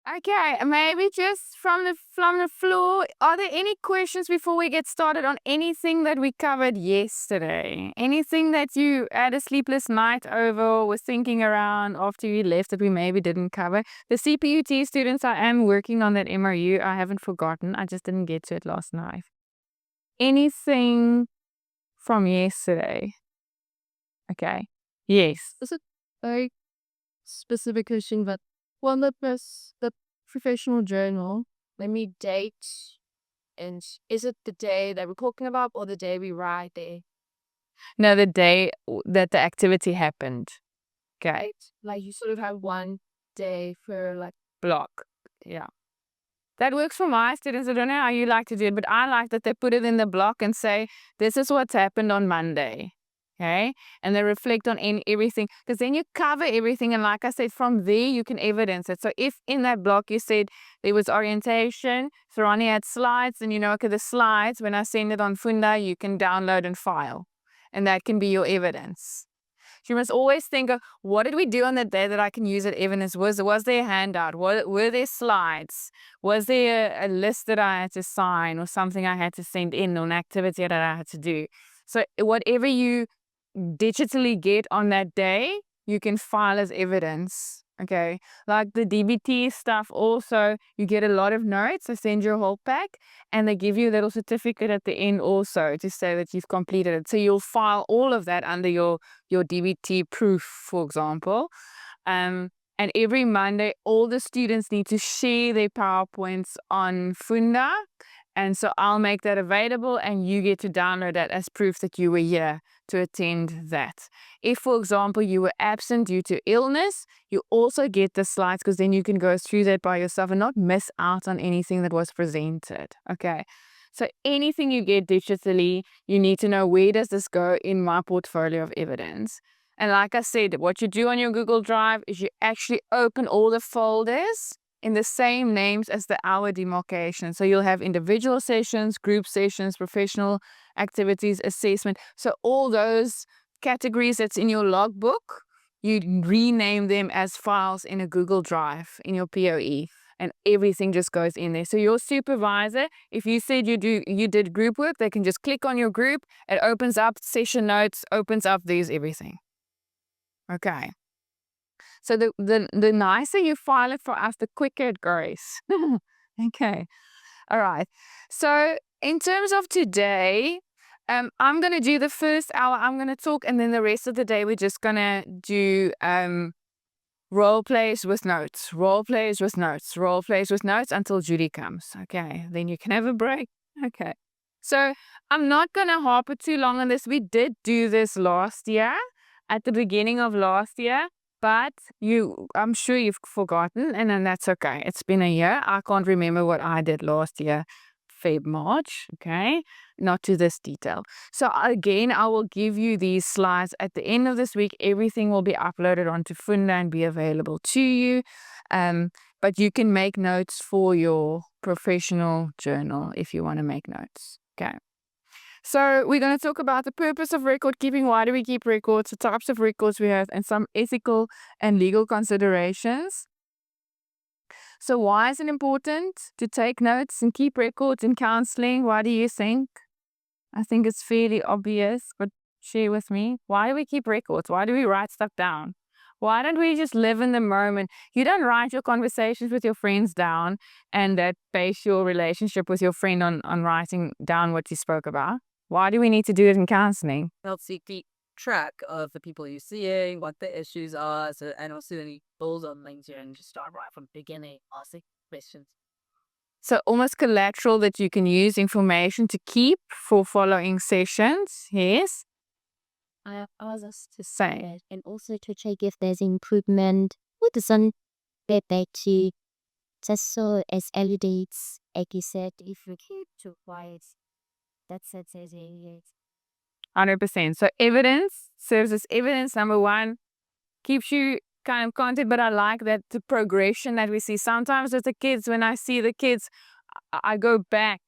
Okay, maybe just from the floor, are there any questions before we get started on anything that we covered yesterday? Anything that you had a sleepless night over or was thinking around after you left that we maybe didn't cover? The CPUT students, I am working on that MOU. I haven't forgotten. I just didn't get to it last night. Anything from yesterday? Okay. Yes. Is it very specific question, but one the professional journal, let me date, and is it the day that we're talking about or the day we write there? No, the day that the activity happened. Okay. Right? Like you sort of have one day for like Block. Yeah. That works for my students. I don't know how you like to do it, but I like that they put it in the block and say, this is what's happened on Monday. Okay. And they reflect on everything because then you cover everything. And like I said, from there, you can evidence it. So if in that block you said there was orientation, Sarani had slides, and okay, the slides, when I send it on Funda, you can download and file. And that can be your evidence. You must always think of what did we do on that day that I can use as evidence? Was there a handout? Were there slides? Was there a list that I had to sign or something I had to send in or an activity that I had to do? So whatever you digitally get on that day, you can file as evidence. Okay. Like the DBT stuff also, you get a lot of notes. They send you a whole pack and they give you a little certificate at the end also to say that you've completed it. So you'll file all of that under your DBT proof, for example. And every Monday, all the students need to share their PowerPoints on Funda. And so I'll make that available and you get to download that as proof that you were here to attend that. If, for example, you were absent due to illness, you also get the slides because then you can go through that by yourself and not miss out on anything that was presented. Okay. So anything you get digitally, you need to know, where does this go in my portfolio of evidence? And like I said, what you do on your Google Drive is you actually open all the folders in the same names as the hour demarcation. So you'll have individual sessions, group sessions, professional activities, assessment. So all those categories that's in your logbook, you rename them as files in a Google Drive in your POE. And everything just goes in there. So your supervisor, if you said you did group work, they can just click on your group. It opens up session notes, opens up, there's everything. Okay. So the nicer you file it for us, the quicker it goes. Okay. All right. So in terms of today, I'm going to do the first hour. I'm going to talk, and then the rest of the day, we're just going to do role plays with notes, role plays with notes, role plays with notes until Judy comes. Okay. Then you can have a break. Okay. So I'm not going to harp it too long on this. We did do this last year, at the beginning of last year. But I'm sure you've forgotten, and then that's okay. It's been a year. I can't remember what I did last year, March, okay? Not to this detail. So again, I will give you these slides at the end of this week. Everything will be uploaded onto Funda and be available to you. But you can make notes for your professional journal if you want to make notes, okay? So we're going to talk about the purpose of record keeping, why do we keep records, the types of records we have, and some ethical and legal considerations. So why is it important to take notes and keep records in counseling? Why do you think? I think it's fairly obvious, but share with me. Why do we keep records? Why do we write stuff down? Why don't we just live in the moment? You don't write your conversations with your friends down and that base your relationship with your friend on writing down what you spoke about. Why do we need to do it in counseling? helps you keep track of the people you're seeing, what the issues are, and also any build on things here and just start right from the beginning, asking questions. So almost collateral that you can use, information to keep for following sessions. Yes. I was just to Say. say, and also to check if there's improvement. Who doesn't get back to just so as early dates, like you said, if you keep too quiet, that's it, says it. 100%. So evidence serves as evidence. Number one, keeps you kind of content, but I like that the progression that we see. Sometimes with the kids, when I see the kids, I go back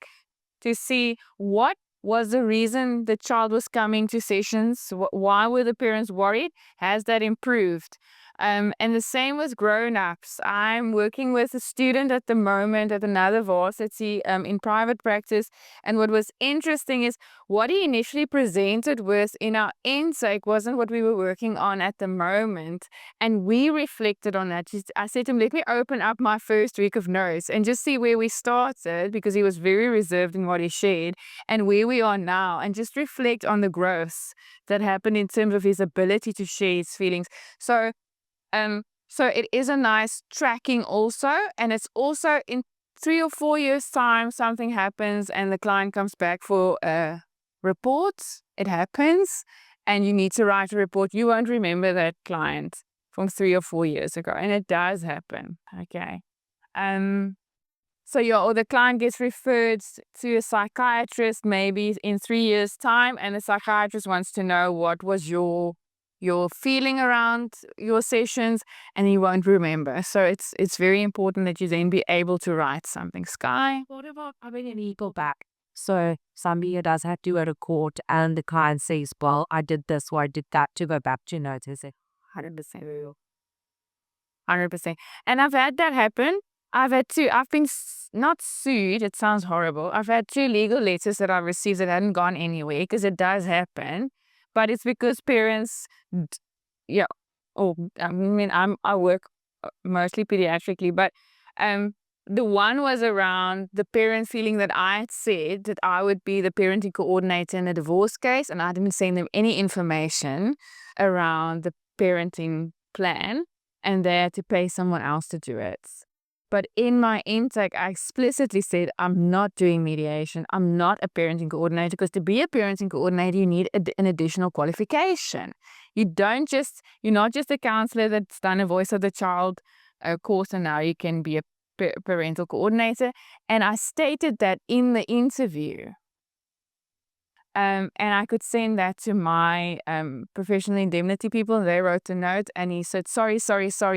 to see what was the reason the child was coming to sessions. Why were the parents worried? Has that improved? And the same with grown-ups. I'm working with a student at the moment at another varsity in private practice. And what was interesting is what he initially presented with in our intake wasn't what we were working on at the moment. And we reflected on that. I said to him, let me open up my first week of notes and just see where we started, because he was very reserved in what he shared, and where we are now, and just reflect on the growth that happened in terms of his ability to share his feelings. So it is a nice tracking also, and it's also in 3 or 4 years time, something happens and the client comes back for a report. It happens, and you need to write a report. You won't remember that client from 3 or 4 years ago, and it does happen. Okay. So or the client gets referred to a psychiatrist maybe in 3 years' time, and the psychiatrist wants to know what was your feeling around your sessions, and he won't remember. So it's very important that you then be able to write something. Sky? What about having an ego back? So somebody does have to go to court and the client says, well, I did this or I did that, to go back to notice it. 100%. 100%. And I've had that happen. I've been not sued, it sounds horrible. I've had 2 legal letters that I've received that hadn't gone anywhere, because it does happen. But it's because parents, I work mostly pediatrically, but the one was around the parent feeling that I had said that I would be the parenting coordinator in a divorce case, and I didn't send them any information around the parenting plan, and they had to pay someone else to do it. But in my intake, I explicitly said, I'm not doing mediation. I'm not a parenting coordinator, because to be a parenting coordinator, you need an additional qualification. You're not just a counselor that's done a voice of the child course, and now you can be a parental coordinator. And I stated that in the interview. And I could send that to my professional indemnity people. They wrote a note, and he said, sorry,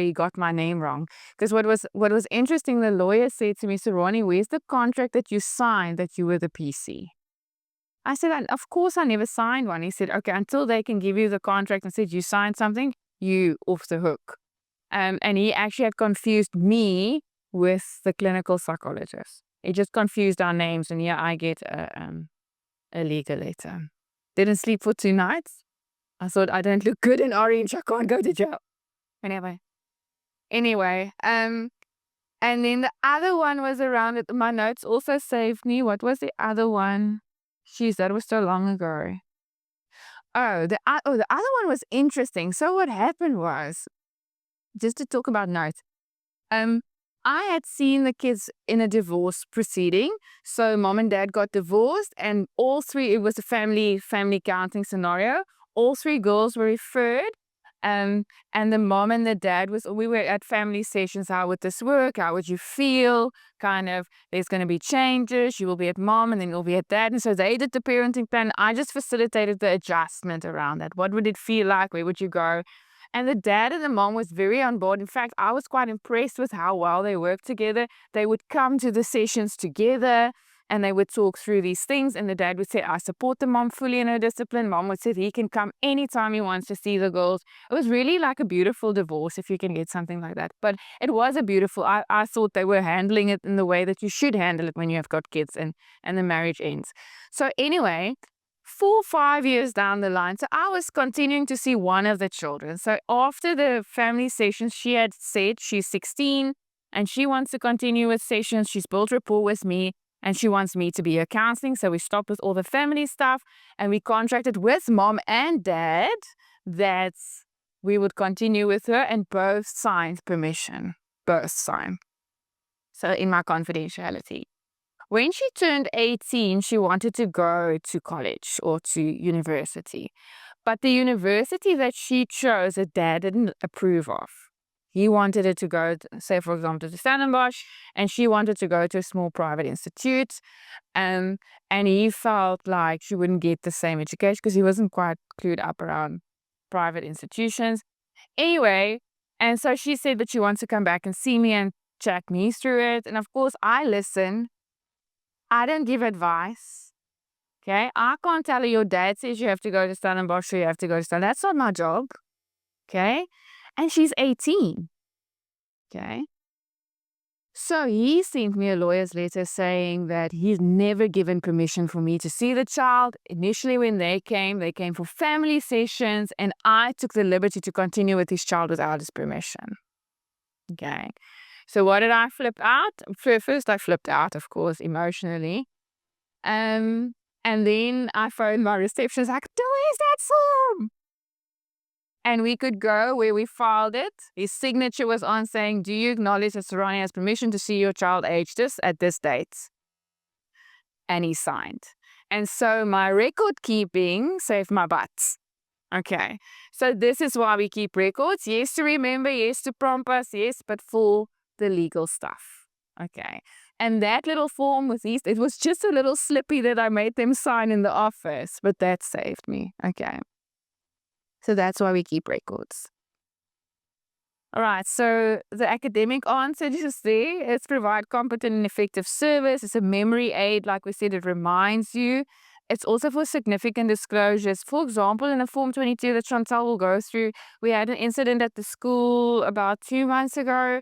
you got my name wrong. Because what was interesting, the lawyer said to me, so Ronnie, where's the contract that you signed that you were the PC? I said, of course I never signed one. He said, okay, until they can give you the contract and said you signed something, you off the hook. And he actually had confused me with the clinical psychologist. He just confused our names, and here I get a legal letter. Didn't sleep for 2 nights. I thought, I don't look good in orange, I can't go to jail. Anyway, and then the other one was around it. My notes also saved me. What was the other one? Jeez, that was so long ago. The other one was interesting. So what happened was, just to talk about notes, I had seen the kids in a divorce proceeding. So mom and dad got divorced, and all 3, it was a family counseling scenario. All 3 girls were referred. And the mom and the dad we were at family sessions. How would this work? How would you feel? Kind of, there's going to be changes. You will be at mom, and then you'll be at dad. And so they did the parenting plan. I just facilitated the adjustment around that. What would it feel like? Where would you go? And the dad and the mom was very on board. In fact, I was quite impressed with how well they worked together. They would come to the sessions together, and they would talk through these things. And the dad would say, I support the mom fully in her discipline. Mom would say he can come anytime he wants to see the girls. It was really like a beautiful divorce, if you can get something like that. But it was I thought they were handling it in the way that you should handle it when you have got kids and the marriage ends. So anyway, 4, 5 years down the line, so I was continuing to see one of the children. So after the family sessions, she had said she's 16 and she wants to continue with sessions. She's built rapport with me, and she wants me to be her counseling. So we stopped with all the family stuff, and we contracted with mom and dad that we would continue with her, and both signed permission. Both signed. So in my confidentiality. When she turned 18, she wanted to go to college or to university. But the university that she chose, her dad didn't approve of. He wanted her to go, say, for example, to Stellenbosch, and she wanted to go to a small private institute. And he felt like she wouldn't get the same education because he wasn't quite clued up around private institutions. Anyway, and so she said that she wants to come back and see me and chat me through it. And of course, I listen. I don't give advice. Okay? I can't tell her your dad says you have to go to Stellenbosch or you have to go to Stellenbosch. That's not my job. Okay? And she's 18. Okay. So he sent me a lawyer's letter saying that he's never given permission for me to see the child. Initially, when they came for family sessions, and I took the liberty to continue with his child without his permission. Okay. So what did I flip out? First, I flipped out, of course, emotionally. And then I phoned my receptionist, like, where's that form? And we could go where we filed it. His signature was on saying, do you acknowledge that Sarani has permission to see your child age this at this date? And he signed. And so my record keeping saved my butts. Okay. So this is why we keep records. Yes, to remember. Yes, to prompt us. Yes, but for the legal stuff. Okay. And that little form with these, it was just a little slippy that I made them sign in the office, but that saved me. Okay. So that's why we keep records. All right, so the academic answer just there, it's provide competent and effective service. It's a memory aid, like we said, it reminds you. It's also for significant disclosures. For example, in the Form 22 that Chantal will go through, we had an incident at the school about 2 months ago.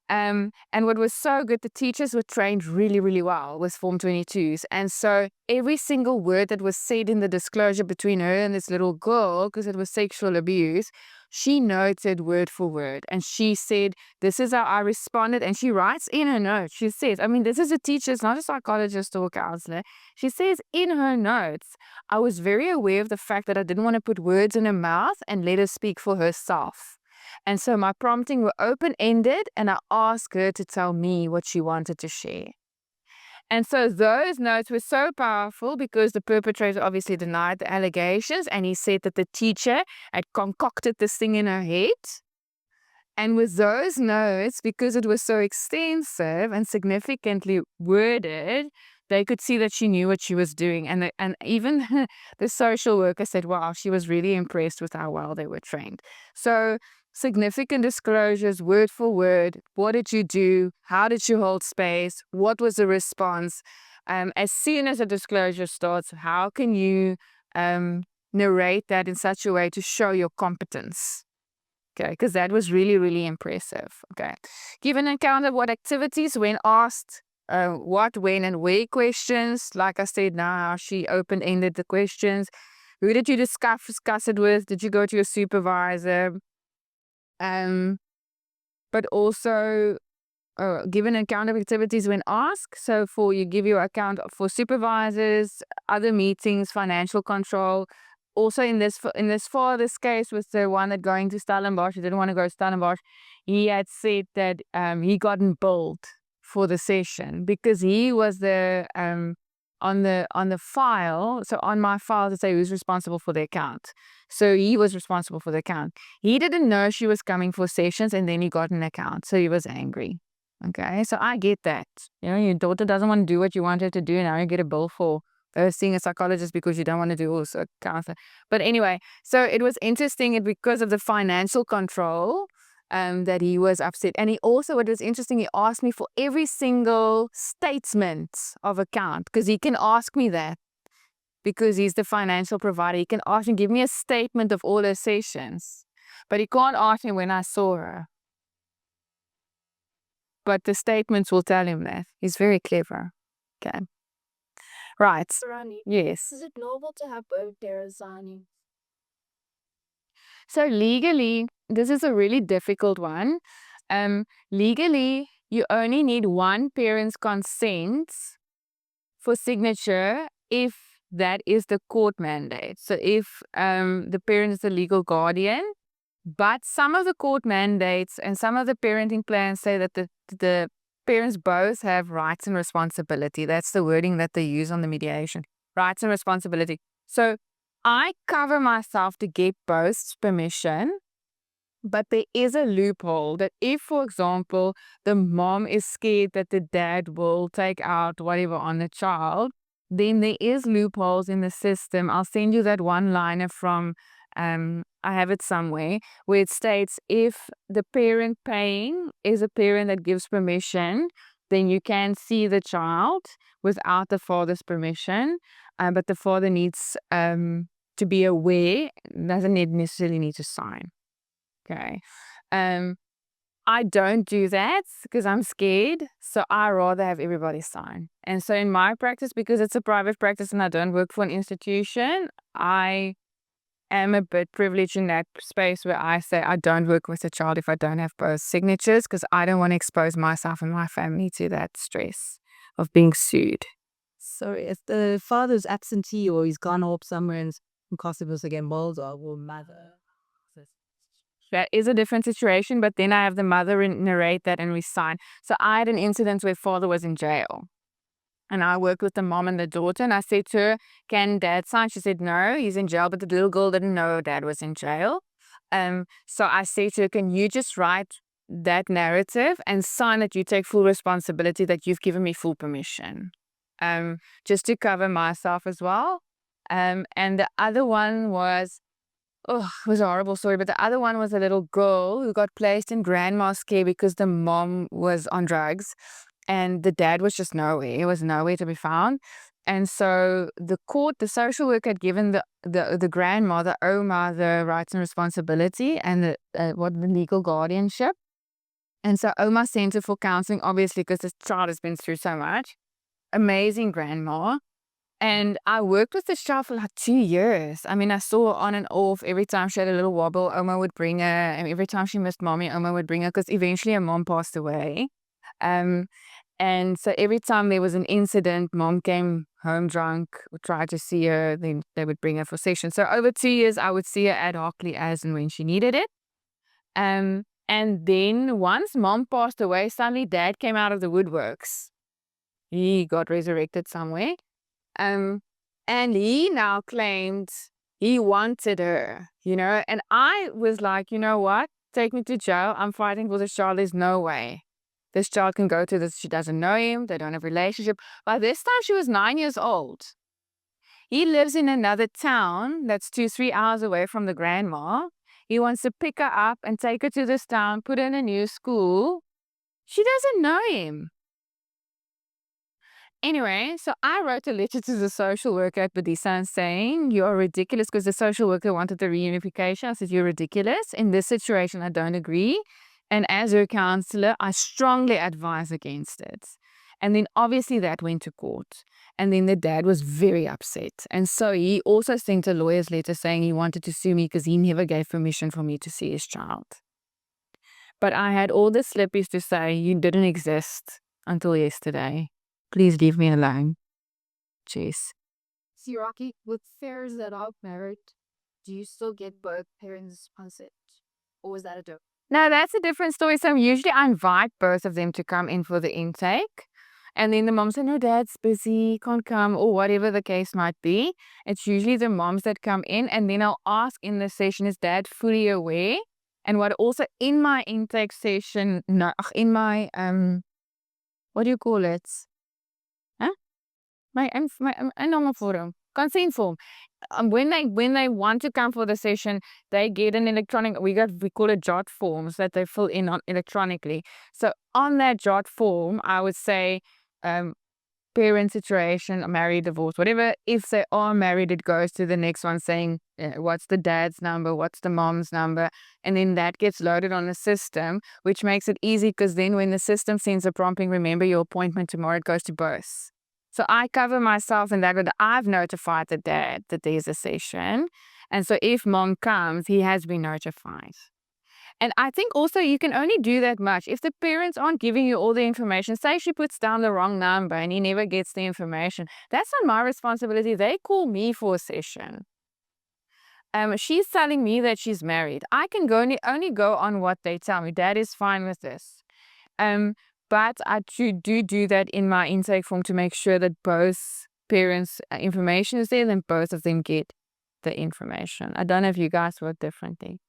And what was so good, the teachers were trained really, really well with Form 22s. And so every single word that was said in the disclosure between her and this little girl, because it was sexual abuse, she noted word for word. And she said, this is how I responded. And she writes in her notes, she says, I mean, this is a teacher, it's not a psychologist or a counselor. She says in her notes, I was very aware of the fact that I didn't want to put words in her mouth and let her speak for herself. And so my prompting were open-ended, and I asked her to tell me what she wanted to share. And so those notes were so powerful because the perpetrator obviously denied the allegations, and he said that the teacher had concocted this thing in her head. And with those notes, because it was so extensive and significantly worded, they could see that she knew what she was doing. And even the social worker said, wow, she was really impressed with how well they were trained. So significant disclosures, word for word. What did you do? How did you hold space? What was the response? As soon as a disclosure starts, how can you narrate that in such a way to show your competence? Okay, because that was really, really impressive. Okay. Give an account of what activities when asked, what, when, and where questions. Like I said, now she open-ended the questions. Who did you discuss it with? Did you go to your supervisor? But also give an account of activities when asked. So you give your account for supervisors, other meetings, financial control. Also in this father's case with the one that going to Stellenbosch, he didn't want to go to Stellenbosch. He had said that he gotten billed for the session because he was the on the file. So on my file to say who's responsible for the account. So he was responsible for the account. He didn't know she was coming for sessions, and then he got an account. So he was angry. Okay, so I get that. You know, your daughter doesn't want to do what you want her to do, and now you get a bill for seeing a psychologist because you don't want to do also a counselor. But anyway, so it was interesting because of the financial control that he was upset. And he also, what was interesting, he asked me for every single statement of account, because he can ask me that because he's the financial provider. He can ask me, give me a statement of all her sessions, but he can't ask me when I saw her. But the statements will tell him that. He's very clever. Okay. Right. Sarani, Yes. is it normal to have both parents signing? So legally, this is a really difficult one. Legally, you only need one parent's consent for signature if that is the court mandate. So if the parent is the legal guardian, but some of the court mandates and some of the parenting plans say that the parents both have rights and responsibility. That's the wording that they use on the mediation. Rights and responsibility. So I cover myself to get both permission, but there is a loophole that if, for example, the mom is scared that the dad will take out whatever on the child, then there is loopholes in the system. I'll send you that one-liner from, I have it somewhere, where it states if the parent paying is a parent that gives permission, then you can see the child without the father's permission, but the father needs to be aware, doesn't necessarily need to sign. Okay. I don't do that because I'm scared. So I rather have everybody sign. And so in my practice, because it's a private practice and I don't work for an institution, I am a bit privileged in that space where I say I don't work with a child if I don't have both signatures because I don't want to expose myself and my family to that stress of being sued. So if the father's absentee or he's gone off somewhere and possible again, balls or will mother. That is a different situation, but then I have the mother narrate that and we sign. So I had an incident where father was in jail. And I worked with the mom and the daughter, and I said to her, can dad sign? She said, no, he's in jail, but the little girl didn't know dad was in jail. So I said to her, can you just write that narrative and sign that you take full responsibility, that you've given me full permission, just to cover myself as well. And the other one was, it was a horrible story, but the other one was a little girl who got placed in grandma's care because the mom was on drugs and the dad was just nowhere. He was nowhere to be found. And so the court, the social worker had given the grandma, the Oma, the rights and responsibility and the legal guardianship. And so Oma sent her for counseling, obviously, because this child has been through so much. Amazing grandma. And I worked with this child for like 2 years. I mean, I saw her on and off. Every time she had a little wobble, Oma would bring her. And every time she missed mommy, Oma would bring her because eventually her mom passed away. And so every time there was an incident, mom came home drunk, would try to see her, then they would bring her for sessions. So over 2 years, I would see her ad hocly as and when she needed it. And then once mom passed away, suddenly dad came out of the woodworks. He got resurrected somewhere. And he now claimed he wanted her, and I was like, you know what? Take me to jail. I'm fighting for this child. There's no way this child can go to this. She doesn't know him. They don't have a relationship. By this time, she was 9 years old. He lives in another town that's 2-3 hours away from the grandma. He wants to pick her up and take her to this town, put her in a new school. She doesn't know him. Anyway, so I wrote a letter to the social worker at B.Psych saying, you're ridiculous, because the social worker wanted the reunification. I said, you're ridiculous. In this situation, I don't agree. And as her counselor, I strongly advise against it. And then obviously that went to court. And then the dad was very upset. And so he also sent a lawyer's letter saying he wanted to sue me because he never gave permission for me to see his child. But I had all the slippies to say, you didn't exist until yesterday. Please leave me alone. Jeez. Siraki, with pairs that are married, do you still get both parents' consent? Or is that a joke? No, that's a different story. So usually I invite both of them to come in for the intake. And then the mom said, no, dad's busy, can't come, or whatever the case might be. It's usually the moms that come in. And then I'll ask in the session, is dad fully aware? And what also in my intake session, in my, what do you call it? My normal form, consent form. When they want to come for the session, they get an electronic. We call it jot forms that they fill in on electronically. So on that jot form, I would say, parent situation, married, divorced, whatever. If they are married, it goes to the next one saying, what's the dad's number, what's the mom's number, and then that gets loaded on the system, which makes it easy because then when the system sends a prompting, remember your appointment tomorrow, it goes to both. So I cover myself in that way. I've notified the dad that there's a session. And so if mom comes, he has been notified. And I think also you can only do that much. If the parents aren't giving you all the information, say she puts down the wrong number and he never gets the information, that's not my responsibility. They call me for a session. She's telling me that she's married. I can only go on what they tell me. Dad is fine with this. But I do that in my intake form to make sure that both parents' information is there, then both of them get the information. I don't know if you guys work differently.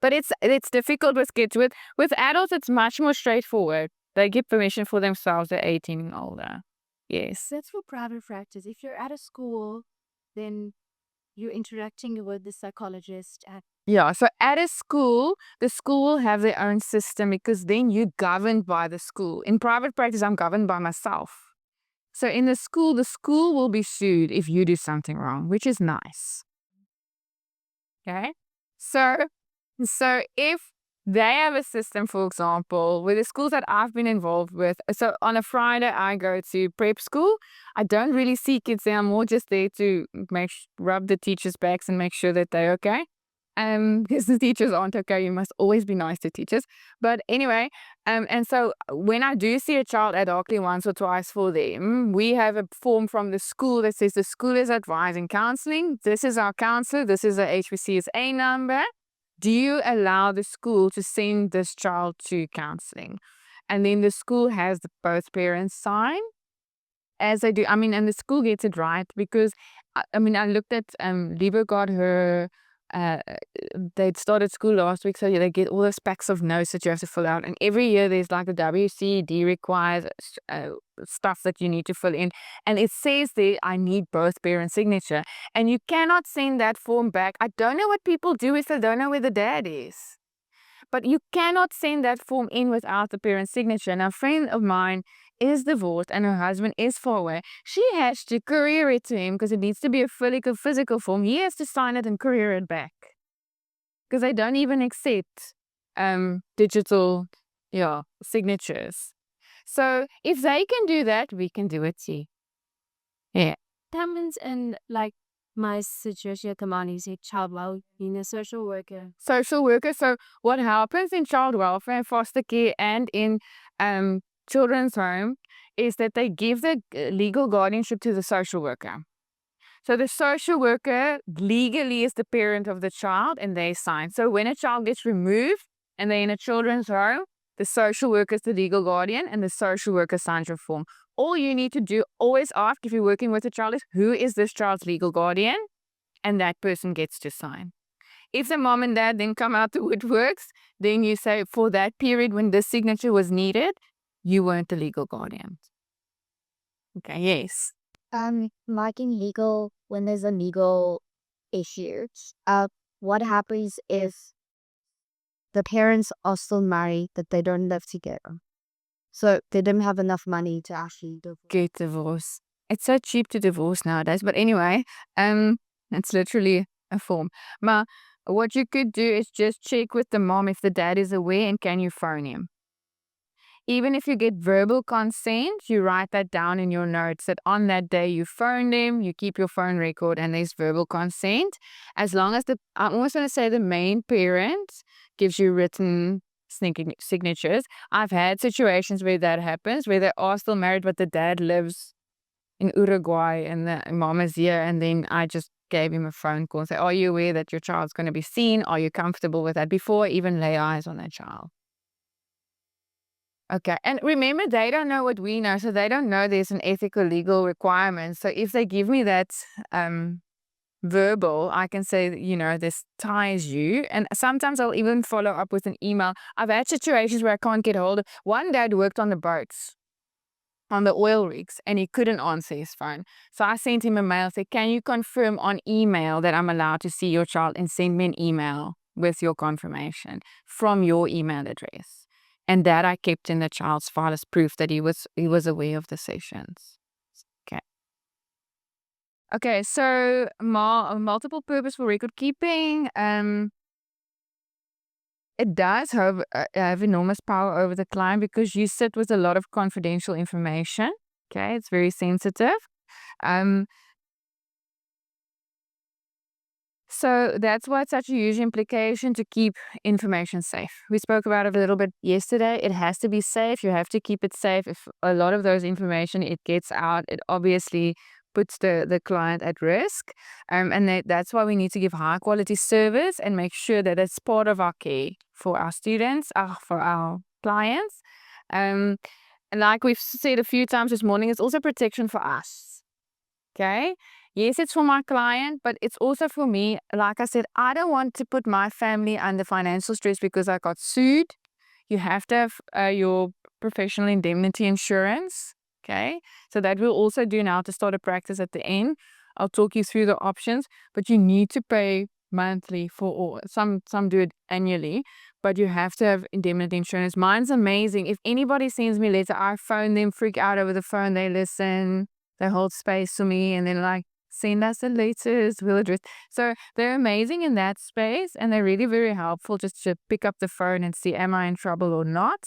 But it's difficult with kids. With adults, it's much more straightforward. They give permission for themselves. They're 18 and older. Yes. That's for private practice. If you're at a school, then you're interacting with the psychologist at. Yeah, so at a school, the school will have their own system because then you're governed by the school. In private practice, I'm governed by myself. So in the school will be sued if you do something wrong, which is nice. Okay. So if they have a system, for example, with the schools that I've been involved with, so on a Friday I go to prep school. I don't really see kids there. I'm more just there to rub the teachers' backs and make sure that they're okay. Because the teachers aren't okay. You must always be nice to teachers. But anyway, and so when I do see a child ad hocly once or twice for them, we have a form from the school that says the school is advising counseling. This is our counselor. This is a HPCSA number. Do you allow the school to send this child to counseling? And then the school has both parents sign as they do. I mean, and the school gets it right because, I looked at, Libo got her, they'd started school last week, so they get all those packs of notes that you have to fill out. And every year there's like the WCD requires stuff that you need to fill in. And it says there, I need both parents' signature. And you cannot send that form back. I don't know what people do if they don't know where the dad is. But you cannot send that form in without the parent's signature. Now, a friend of mine is divorced and her husband is far away. She has to courier it to him because it needs to be a physical form. He has to sign it and courier it back because they don't even accept digital signatures. So if they can do that, we can do it too. Yeah. That means in like my situation at the moment is a child well, being a social worker. Social worker. So what happens in child welfare, foster care, and in children's home is that they give the legal guardianship to the social worker. So the social worker legally is the parent of the child and they sign. So when a child gets removed and they're in a children's home, the social worker is the legal guardian and the social worker signs your form. All you need to do, always ask if you're working with a child, is who is this child's legal guardian? And that person gets to sign. If the mom and dad then come out the woodworks, then you say for that period when this signature was needed, you weren't the legal guardian. Okay, yes. Like in legal, when there's a legal issue, what happens if the parents are still married, that they don't live together? So they didn't have enough money to actually get divorced. It's so cheap to divorce nowadays. But anyway, it's literally a form. Ma, what you could do is just check with the mom if the dad is aware and can you phone him. Even if you get verbal consent, you write that down in your notes that on that day you phoned him, you keep your phone record and there's verbal consent. As long as I'm always going to say the main parent gives you written signatures. I've had situations where that happens, where they are still married, but the dad lives in Uruguay and the mom is here. And then I just gave him a phone call and say, are you aware that your child's going to be seen? Are you comfortable with that? Before I even lay eyes on that child. Okay. And remember, they don't know what we know. So they don't know there's an ethical legal requirement. So if they give me that verbal, I can say, this ties you. And sometimes I'll even follow up with an email. I've had situations where I can't get hold of. One dad worked on the boats, on the oil rigs, and he couldn't answer his phone. So I sent him a mail, say, can you confirm on email that I'm allowed to see your child, and send me an email with your confirmation from your email address. And that I kept in the child's file as proof that he was aware of the sessions. Okay, so multiple purpose for record keeping. It does have enormous power over the client because you sit with a lot of confidential information. Okay, it's very sensitive. So that's why it's such a huge implication to keep information safe. We spoke about it a little bit yesterday. It has to be safe. You have to keep it safe. If a lot of those information, it gets out, it obviously puts the client at risk. And that's why we need to give high quality service and make sure that it's part of our care for our students, for our clients. And like we've said a few times this morning, it's also protection for us. Okay? Yes, it's for my client, but it's also for me. Like I said, I don't want to put my family under financial stress because I got sued. You have to have your professional indemnity insurance. Okay, so that we'll also do now to start a practice at the end. I'll talk you through the options, but you need to pay monthly for all. Some do it annually, but you have to have indemnity insurance. Mine's amazing. If anybody sends me a letter, I phone them, freak out over the phone. They listen, they hold space for me, and then like send us the letters, we'll address. So they're amazing in that space, and they're really very helpful just to pick up the phone and see, am I in trouble or not?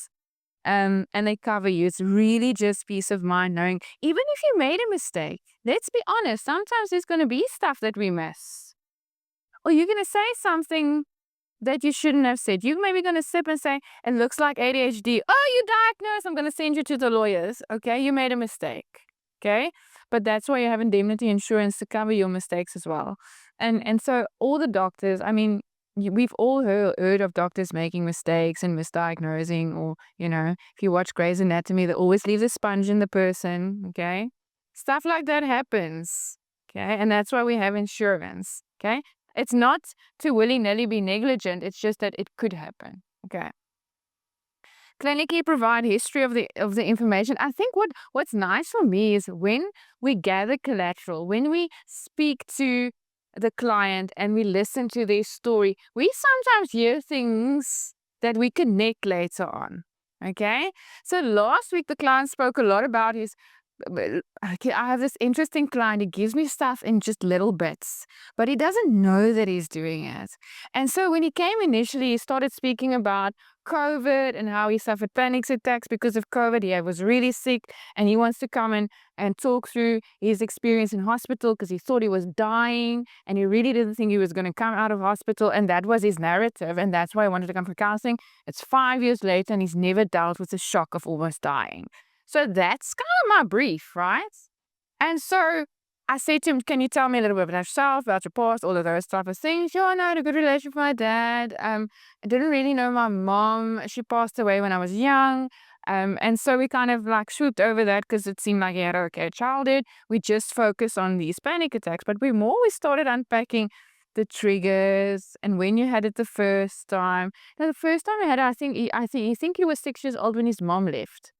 And they cover you. It's really just peace of mind knowing, even if you made a mistake, let's be honest, sometimes there's going to be stuff that we miss. Or you're going to say something that you shouldn't have said. You're maybe going to sip and say, it looks like ADHD. Oh, you diagnosed. I'm going to send you to the lawyers. Okay, you made a mistake. Okay, but that's why you have indemnity insurance to cover your mistakes as well. And so all the doctors, I mean, we've all heard of doctors making mistakes and misdiagnosing, or, if you watch Grey's Anatomy, they always leave the sponge in the person. Okay, stuff like that happens. Okay, and that's why we have insurance. Okay, it's not to willy-nilly be negligent. It's just that it could happen. Okay. Clinically provide history of the information. I think what's nice for me is when we gather collateral, when we speak to the client and we listen to their story, we sometimes hear things that we connect later on. Okay? So last week the client spoke a lot about his I have this interesting client. He gives me stuff in just little bits, but he doesn't know that he's doing it. And so when he came initially, he started speaking about COVID and how he suffered panic attacks because of COVID. He was really sick, and he wants to come and talk through his experience in hospital because he thought he was dying, and he really didn't think he was going to come out of hospital. And that was his narrative, and that's why I wanted to come for counseling. It's 5 years later, and he's never dealt with the shock of almost dying. So that's kind of my brief, right? And so I said to him, can you tell me a little bit about yourself, about your past, all of those type of things? Yeah, I had a good relationship with my dad. I didn't really know my mom. She passed away when I was young. And so we kind of like swooped over that because it seemed like he had an okay childhood. We just focused on these panic attacks, but we started unpacking the triggers and when you had it the first time. Now, the first time I had it, I think he was 6 years old when his mom left.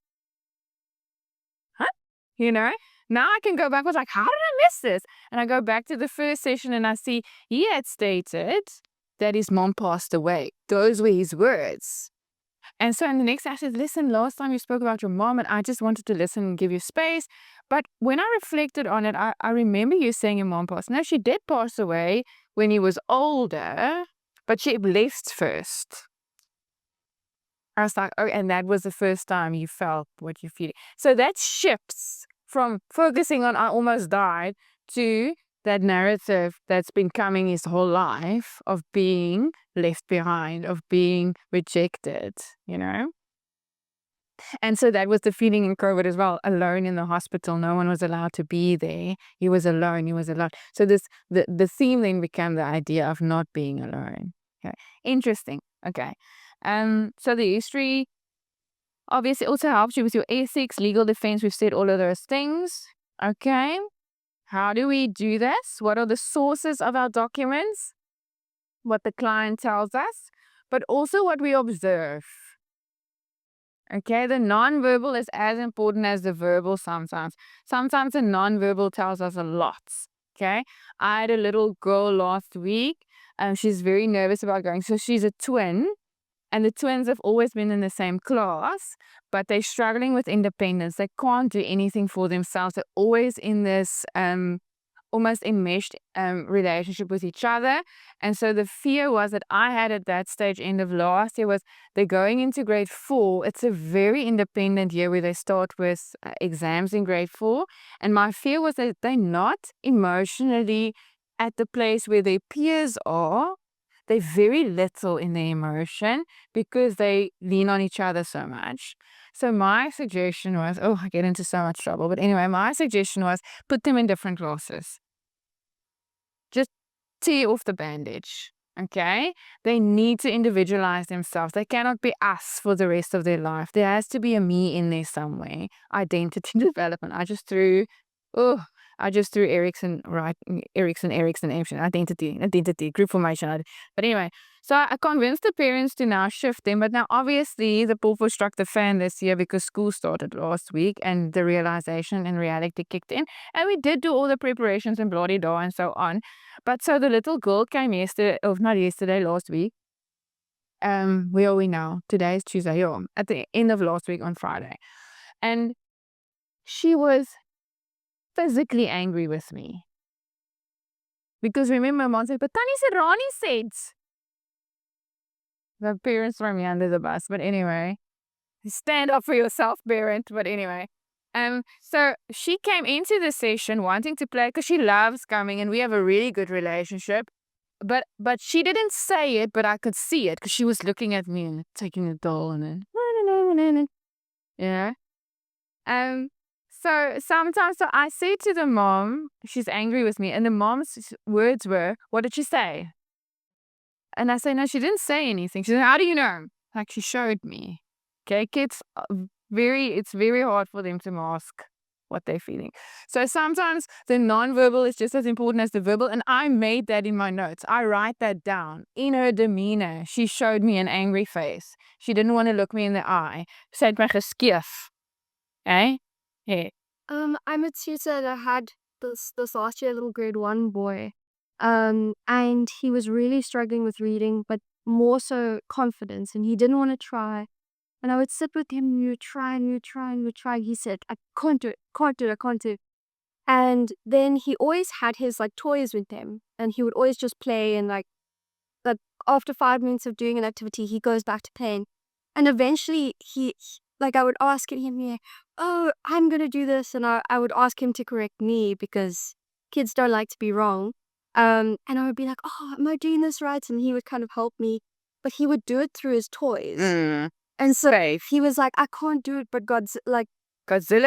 Now I can go back. I was like, how did I miss this? And I go back to the first session and I see he had stated that his mom passed away. Those were his words. And so in the next, I said, listen, last time you spoke about your mom and I just wanted to listen and give you space. But when I reflected on it, I remember you saying your mom passed. No, she did pass away when he was older, but she left first. I was like, oh, and that was the first time you felt what you're feeling. So that shifts from focusing on I almost died to that narrative that's been coming his whole life of being left behind, of being rejected, And so that was the feeling in COVID as well, alone in the hospital. No one was allowed to be there. He was alone. So the theme then became the idea of not being alone. Okay. Interesting. Okay. So the history obviously also helps you with your ethics, legal defense. We've said all of those things. Okay. How do we do this? What are the sources of our documents? What the client tells us, but also what we observe. Okay. The nonverbal is as important as the verbal sometimes. Sometimes the nonverbal tells us a lot. Okay. I had a little girl last week. She's very nervous about going. So she's a twin. And the twins have always been in the same class, but they're struggling with independence. They can't do anything for themselves. They're always in this almost enmeshed relationship with each other. And so the fear was that I had at that stage, end of last year, was they're going into grade 4. It's a very independent year where they start with exams in grade 4. And my fear was that they're not emotionally at the place where their peers are. They're very little in their emotion because they lean on each other so much. So my suggestion was, I get into so much trouble. But anyway, my suggestion was put them in different classes. Just tear off the bandage. Okay? They need to individualize themselves. They cannot be us for the rest of their life. There has to be a me in there somewhere. Identity development. I just threw Erickson, identity, group formation. But anyway, so I convinced the parents to now shift them. But now, obviously, the pulpo struck the fan this year because school started last week and the realization and reality kicked in. And we did do all the preparations and blah-de-da and so on. But so the little girl came last week. Where are we now? Today is Tuesday. At the end of last week on Friday. And she was physically angry with me. Because remember, mom said, but Tannie said Ronnie said. The parents throw me under the bus. But anyway, stand up for yourself, parent. But anyway. So she came into the session wanting to play because she loves coming and we have a really good relationship. But she didn't say it, but I could see it because she was looking at me and taking a doll and then yeah. So sometimes I say to the mom, she's angry with me, and the mom's words were, "What did she say?" And I say, "No, she didn't say anything." She said, "How do you know?" Like she showed me. Okay, kids it's very hard for them to mask what they're feeling. So sometimes the nonverbal is just as important as the verbal, and I made that in my notes. I write that down. In her demeanor, she showed me an angry face. She didn't want to look me in the eye. Sy het my geskeef. Eh? Yeah. I'm a tutor that had this last year little grade 1 boy. And he was really struggling with reading, but more so confidence, and he didn't want to try. And I would sit with him and we would try and we would try and we would try. He said, I can't do it, can't do it, I can't do it. And then he always had his like toys with him, and he would always just play, and like after 5 minutes of doing an activity, he goes back to playing. And eventually I would ask him, yeah, oh, I'm gonna do this, and I would ask him to correct me because kids don't like to be wrong. And I would be like, oh, am I doing this right? And he would kind of help me, but he would do it through his toys. And so he was like, I can't do it, but Godzilla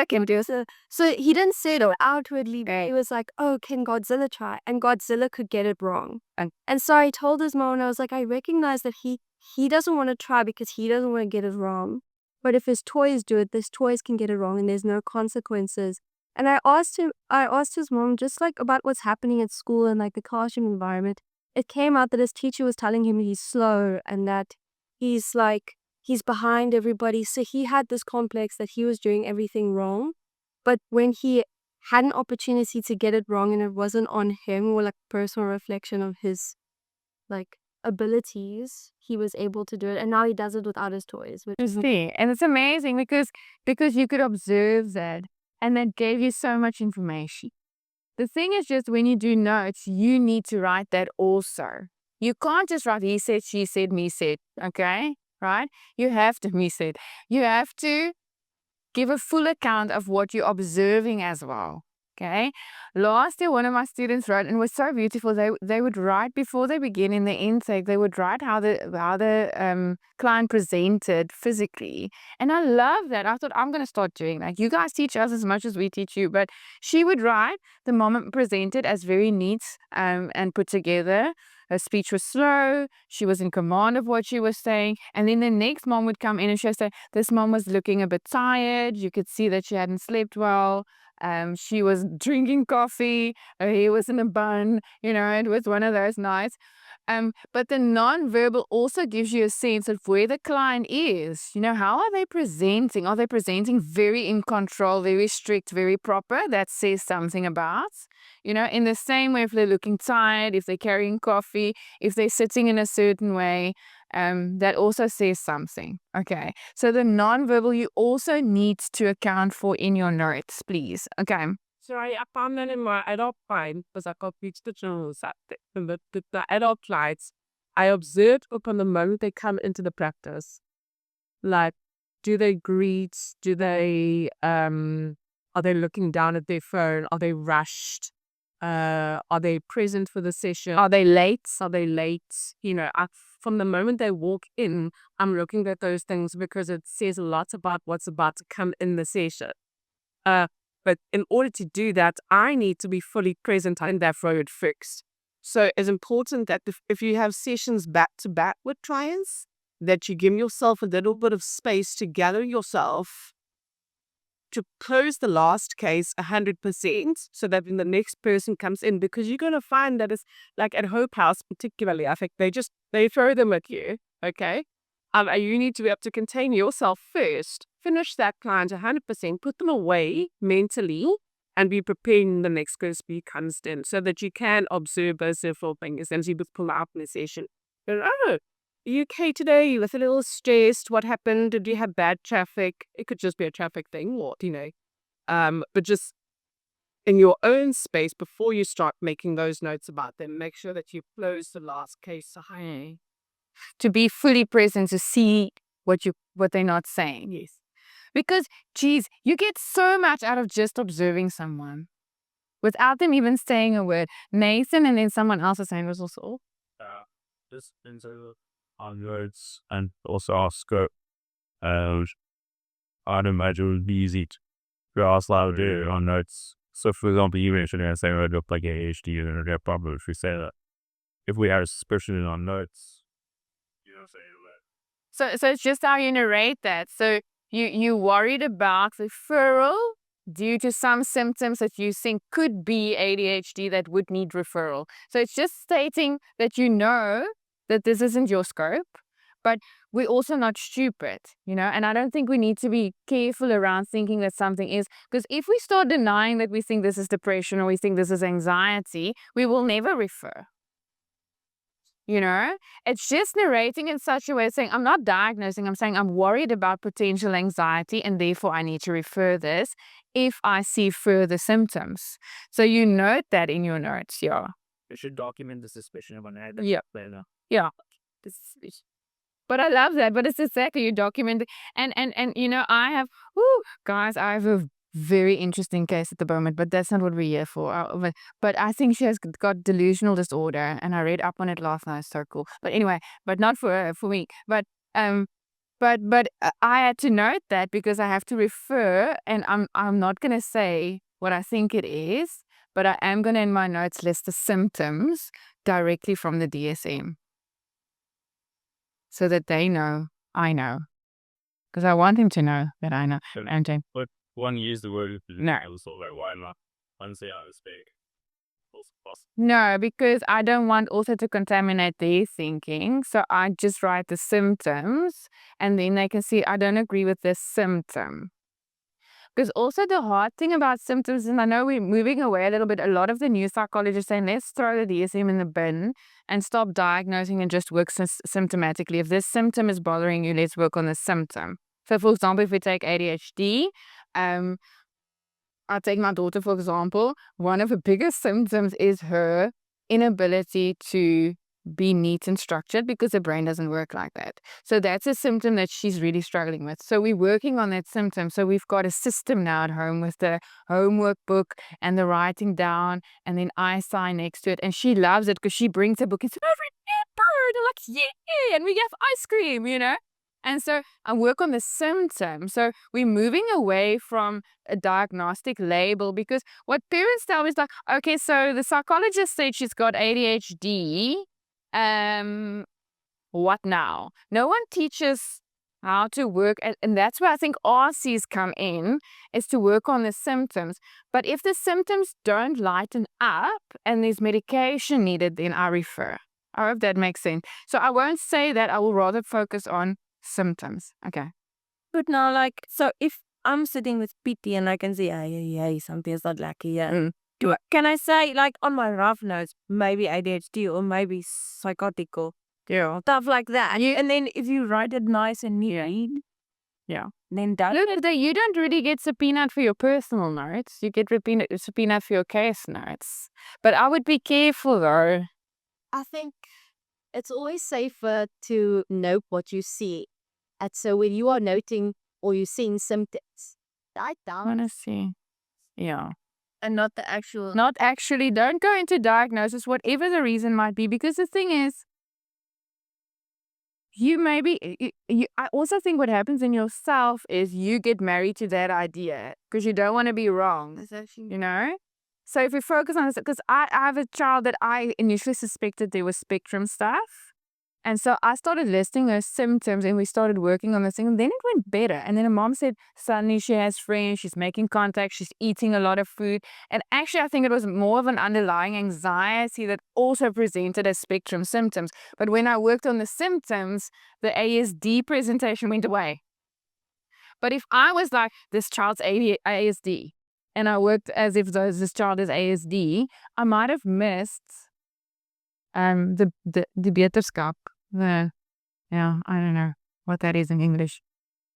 can do it. So he didn't say it outwardly, but he was like, oh, can Godzilla try? And Godzilla could get it wrong. And so I told his mom, and I was like, I recognize that he doesn't want to try because he doesn't want to get it wrong. But if his toys do it, his toys can get it wrong and there's no consequences. And I asked his mom just like about what's happening at school and like the classroom environment. It came out that his teacher was telling him he's slow and that he's behind everybody. So he had this complex that he was doing everything wrong. But when he had an opportunity to get it wrong and it wasn't on him or like personal reflection of his like abilities, he was able to do it. And now he does it without his toys. And it's amazing because you could observe that and that gave you so much information. The thing is just when you do notes, you need to write that also. You can't just write he said, she said, me said, okay? Right? You have to, me said. You have to give a full account of what you're observing as well. Okay. Last year, one of my students wrote, and it was so beautiful. They would write before they begin in the intake. They would write how the client presented physically, and I love that. I thought I'm going to start doing that. You guys teach us as much as we teach you, but she would write the mom presented as very neat and put together. Her speech was slow. She was in command of what she was saying. And then the next mom would come in and she would say, this mom was looking a bit tired. You could see that she hadn't slept well. She was drinking coffee. Her hair was in a bun. It was one of those nights. But the non-verbal also gives you a sense of where the client is. How are they presenting? Are they presenting very in control, very strict, very proper? That says something about. In the same way, if they're looking tired, if they're carrying coffee, if they're sitting in a certain way, that also says something. Okay. So the non-verbal you also need to account for in your notes, please. Okay. Sorry, I found that in my adult client because I got reached the journals at the adult clients. I observed upon the moment they come into the practice, like, do they greet? Do they are they looking down at their phone? Are they rushed? Are they present for the session? Are they late? From the moment they walk in, I'm looking at those things because it says a lot about what's about to come in the session. But in order to do that, I need to be fully present in that road first. So it's important that if you have sessions back to back with clients, that you give yourself a little bit of space to gather yourself to close the last case 100% so that when the next person comes in, because you're going to find that it's like at Hope House particularly, I think they throw them at you, okay? You need to be able to contain yourself first, finish that client 100%, put them away mentally, and be preparing the next person comes in so that you can observe those several things and you pull out in the session. Are you okay today? You look a little stressed. What happened? Did you have bad traffic? It could just be a traffic thing, but just in your own space before you start making those notes about them. Make sure that you close the last case sign. To be fully present, to see what they're not saying. Yes. Because, geez, you get so much out of just observing someone without them even saying a word. Nathan and then someone else is saying was also, Just into our notes and also our scope. I'd imagine it would be easy to ask loud our notes. So, for example, you mentioned saying it looked like ADHD, and it'd be a problem if we say that. If we had a suspicion in our notes, so it's just how you narrate that. So you worried about referral due to some symptoms that you think could be ADHD that would need referral. So it's just stating that you know that this isn't your scope, but we're also not stupid, and I don't think we need to be careful around thinking that something is, because if we start denying that we think this is depression or we think this is anxiety, we will never refer. It's just narrating in such a way saying, I'm not diagnosing, I'm saying I'm worried about potential anxiety and therefore I need to refer this if I see further symptoms. So you note that in your notes, yeah. you should document the suspicion of an ad. Yeah. Yeah. But I love that. But it's exactly, you document it. And I have, guys, I have a very interesting case at the moment, but that's not what we're here for. But I think she has got delusional disorder, and I read up on it last night. It's so cool. But anyway, but not for her, for me. But I had to note that because I have to refer, and I'm not gonna say what I think it is, but I am gonna in my notes list the symptoms directly from the DSM, so that they know I know, because I want him to know that I know. MJ. But one use the word No. why not? One say I speak. No, because I don't want also to contaminate their thinking. So I just write the symptoms, and then they can see I don't agree with this symptom. Because also the hard thing about symptoms, and I know we're moving away a little bit, a lot of the new psychologists saying let's throw the DSM in the bin and stop diagnosing and just work symptomatically. If this symptom is bothering you, let's work on the symptom. So for example, if we take ADHD, I'll take my daughter, for example. One of the biggest symptoms is her inability to be neat and structured because her brain doesn't work like that. So that's a symptom that she's really struggling with. So we're working on that symptom. So we've got a system now at home with the homework book and the writing down, and then I sign next to it. And she loves it because she brings a book and says, "I've written a bird." I'm like, "Yeah," and we have ice cream, And so I work on the symptom. So we're moving away from a diagnostic label, because what parents tell me is like, okay, so the psychologist said she's got ADHD. What now? No one teaches how to work, and that's where I think RCs come in, is to work on the symptoms. But if the symptoms don't lighten up and there's medication needed, then I refer. I hope that makes sense. So I won't say that. I will rather focus on symptoms. Okay. But now, so if I'm sitting with PT and I can say, hey, something's not lucky here. Can I say, on my rough notes, maybe ADHD or maybe psychotic or stuff like that? And then if you write it nice and neat, then you don't really get subpoenaed for your personal notes. You get subpoenaed for your case notes. But I would be careful, though. I think it's always safer to note what you see. And so when you are noting or you're seeing symptoms, write I down. want to see. Yeah. and not the actual. Not actually. Don't go into diagnosis, whatever the reason might be. Because the thing is, I also think what happens in yourself is you get married to that idea because you don't want to be wrong. That's actually. So if we focus on this, because I have a child that I initially suspected there was spectrum stuff. And so I started listing those symptoms and we started working on this thing. And then it went better. And then her mom said suddenly she has friends, she's making contact, she's eating a lot of food. And actually, I think it was more of an underlying anxiety that also presented as spectrum symptoms. But when I worked on the symptoms, the ASD presentation went away. But if I was like, this child's ASD, and I worked as if this child is ASD, I might have missed the beterskap. I don't know what that is in English.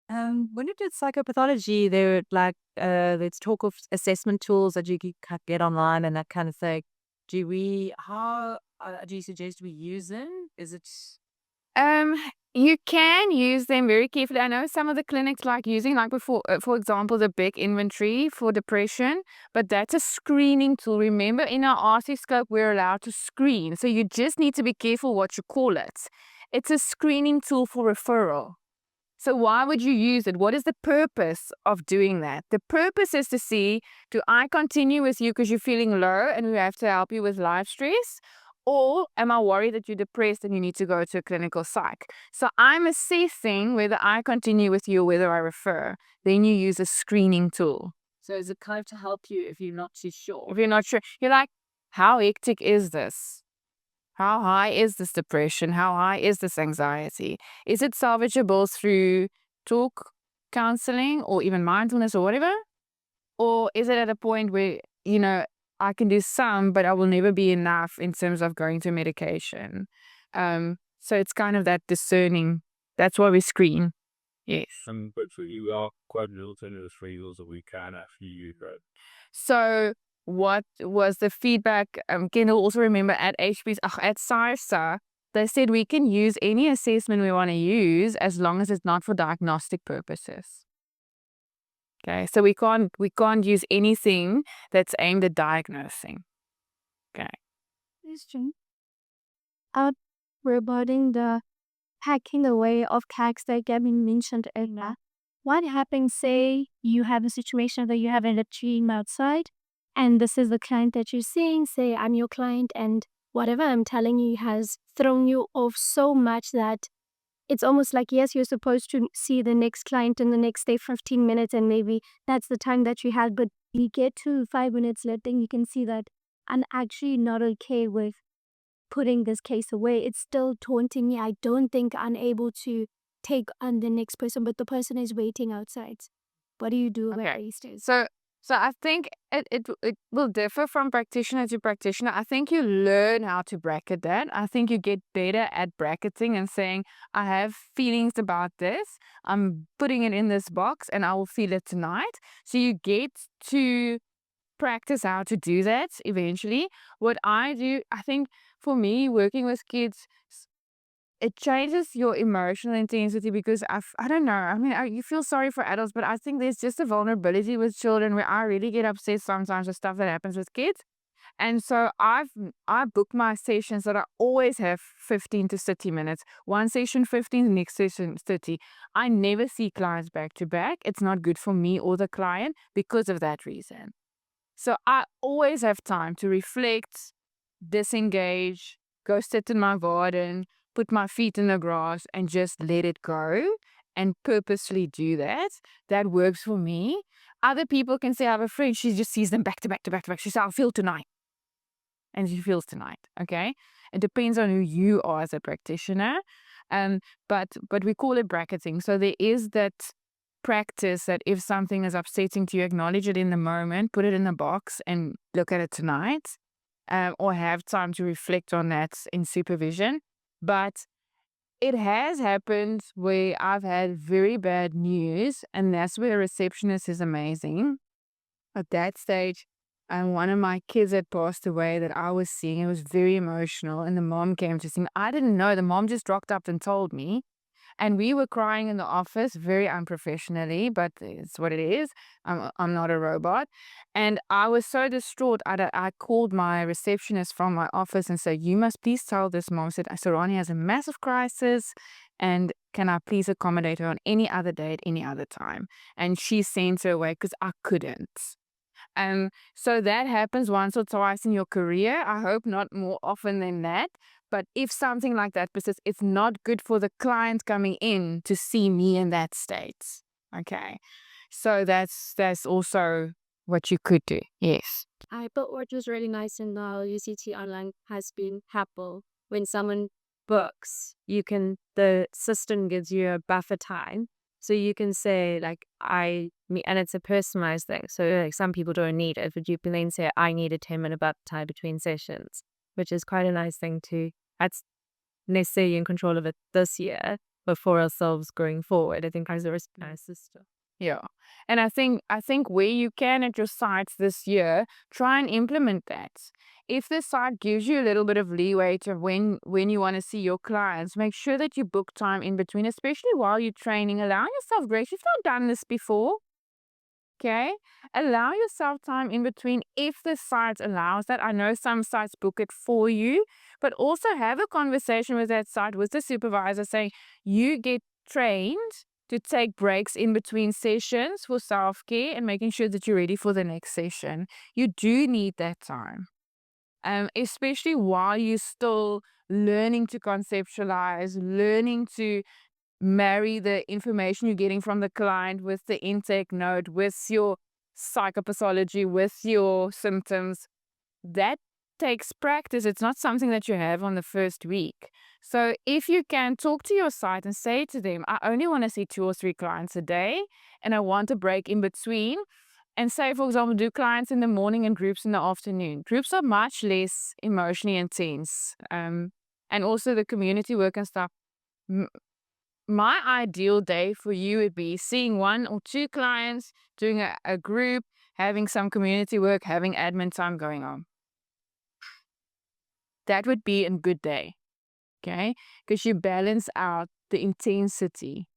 When you did psychopathology, they would let's talk of assessment tools that you can get online and that kind of thing. How do you suggest we use them? Is it Um, you can use them very carefully. I know some of the clinics like using, like before, for example, the big inventory for depression, but that's a screening tool. Remember, in our RC scope, we're allowed to screen, so you just need to be careful what you call it. It's a screening tool for referral. So why would you use it? What is the purpose of doing that? The purpose is to see, do I continue with you because you're feeling low and we have to help you with life stress? Or am I worried that you're depressed and you need to go to a clinical psych? So I'm assessing whether I continue with you or whether I refer. Then you use a screening tool. so? Is it kind of to help you if you're not too sure? If you're not sure, you're like, how hectic is this? How high is this depression? How high is this anxiety? Is it salvageable through talk, counseling, or even mindfulness or whatever? Or is it at a point where, I can do some, but I will never be enough in terms of going to medication? So it's kind of that discerning. That's why we screen. Yes. But for you are quite an alternative for you that we can actually use, right? So what was the feedback? Can you also remember at SARSA, they said we can use any assessment we want to use as long as it's not for diagnostic purposes. Okay, so we can't use anything that's aimed at diagnosing. Okay. Question. Regarding the hacking away of tags that Gavin mentioned earlier. What happens, say you have a situation that you have a team outside, and this is the client that you're seeing, say I'm your client, and whatever I'm telling you has thrown you off so much that it's almost like, yes, you're supposed to see the next client in the next day, 15 minutes, and maybe that's the time that you had, but you get to 5 minutes later, and you can see that I'm actually not okay with putting this case away. It's still taunting me. I don't think I'm able to take on the next person, but the person is waiting outside. What do you do about Okay. these days? So I think it will differ from practitioner to practitioner. I think you learn how to bracket that. I think you get better at bracketing and saying, I have feelings about this. I'm putting it in this box and I will feel it tonight. So you get to practice how to do that eventually. What I do, I think for me, working with kids, it changes your emotional intensity because I don't know. I mean, you feel sorry for adults, but I think there's just a vulnerability with children where I really get upset sometimes with stuff that happens with kids. And so I book my sessions that I always have 15 to 30 minutes. One session 15, next session 30. I never see clients back to back. It's not good for me or the client because of that reason. So I always have time to reflect, disengage, go sit in my garden, put my feet in the grass and just let it go and purposely do that. That works for me. Other people can say, I have a friend, she just sees them back to back to back to back. She says, I'll feel tonight. And she feels tonight. Okay. It depends on who you are as a practitioner. But we call it bracketing. So there is that practice that if something is upsetting to you, acknowledge it in the moment, put it in the box and look at it tonight, or have time to reflect on that in supervision. But it has happened where I've had very bad news, and that's where a receptionist is amazing. At that stage, one of my kids had passed away that I was seeing. It was very emotional, and the mom came to see me. I didn't know. The mom just rocked up and told me. And we were crying in the office very unprofessionally, but it's what it is. I'm not a robot. And I was so distraught. I called my receptionist from my office and said, you must please tell this mom. I said, Sarani has a massive crisis. And can I please accommodate her on any other day at any other time? And she sent her away because I couldn't. So that happens once or twice in your career. I hope not more often than that. But if something like that persists, it's not good for the client coming in to see me in that state. Okay. So that's also what you could do. Yes. But what was really nice in the UCT online has been helpful. When someone books, the system gives you a buffer time. So you can say and it's a personalized thing. So like some people don't need it, but you can then say, I need a 10-minute buffer time between sessions, which is quite a nice thing to, that's necessarily in control of it this year. but for ourselves going forward. I think as a recognized sister. Yeah. And I think where you can at your sites this year, try and implement that. If the site gives you a little bit of leeway to when you want to see your clients, make sure that you book time in between, especially while you're training. Allow yourself grace. You've not done this before. Okay. Allow yourself time in between if the site allows that. I know some sites book it for you, but also have a conversation with that site, with the supervisor, saying you get trained to take breaks in between sessions for self-care and making sure that you're ready for the next session. You do need that time. Especially while you're still learning to conceptualize, learning to marry the information you're getting from the client with the intake note, with your psychopathology, with your symptoms. That takes practice. It's not something that you have on the first week. So if you can talk to your site and say to them, I only want to see 2 or 3 clients a day and I want a break in between. And say, for example, do clients in the morning and groups in the afternoon. Groups are much less emotionally intense. And also the community work and stuff. My ideal day for you would be seeing 1 or 2 clients, doing a group, having some community work, having admin time going on. That would be a good day, okay? Because you balance out the intensity.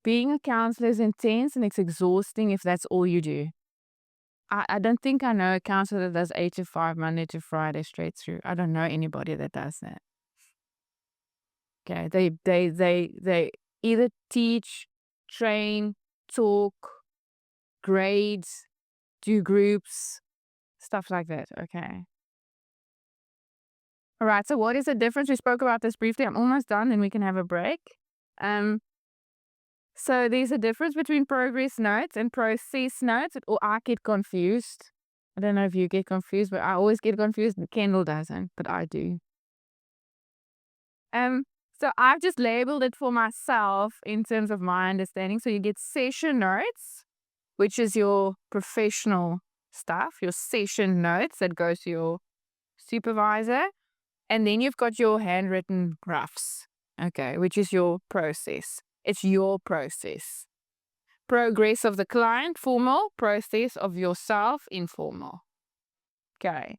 Being a counselor is intense and it's exhausting if that's all you do. I don't think I know a counselor that does 8 to 5, Monday to Friday straight through. I don't know anybody that does that. Okay, they either teach, train, talk, grades, do groups, stuff like that. Okay. All right. So what is the difference? We spoke about this briefly. I'm almost done, and we can have a break. So there's a difference between progress notes and process notes, or I get confused. I don't know if you get confused, but I always get confused. Kendall doesn't, but I do. So I've just labeled it for myself in terms of my understanding. So you get session notes, which is your professional stuff, your session notes that goes to your supervisor. And then you've got your handwritten graphs, okay, which is your process. It's your process. Progress of the client, formal. Process of yourself, informal. Okay.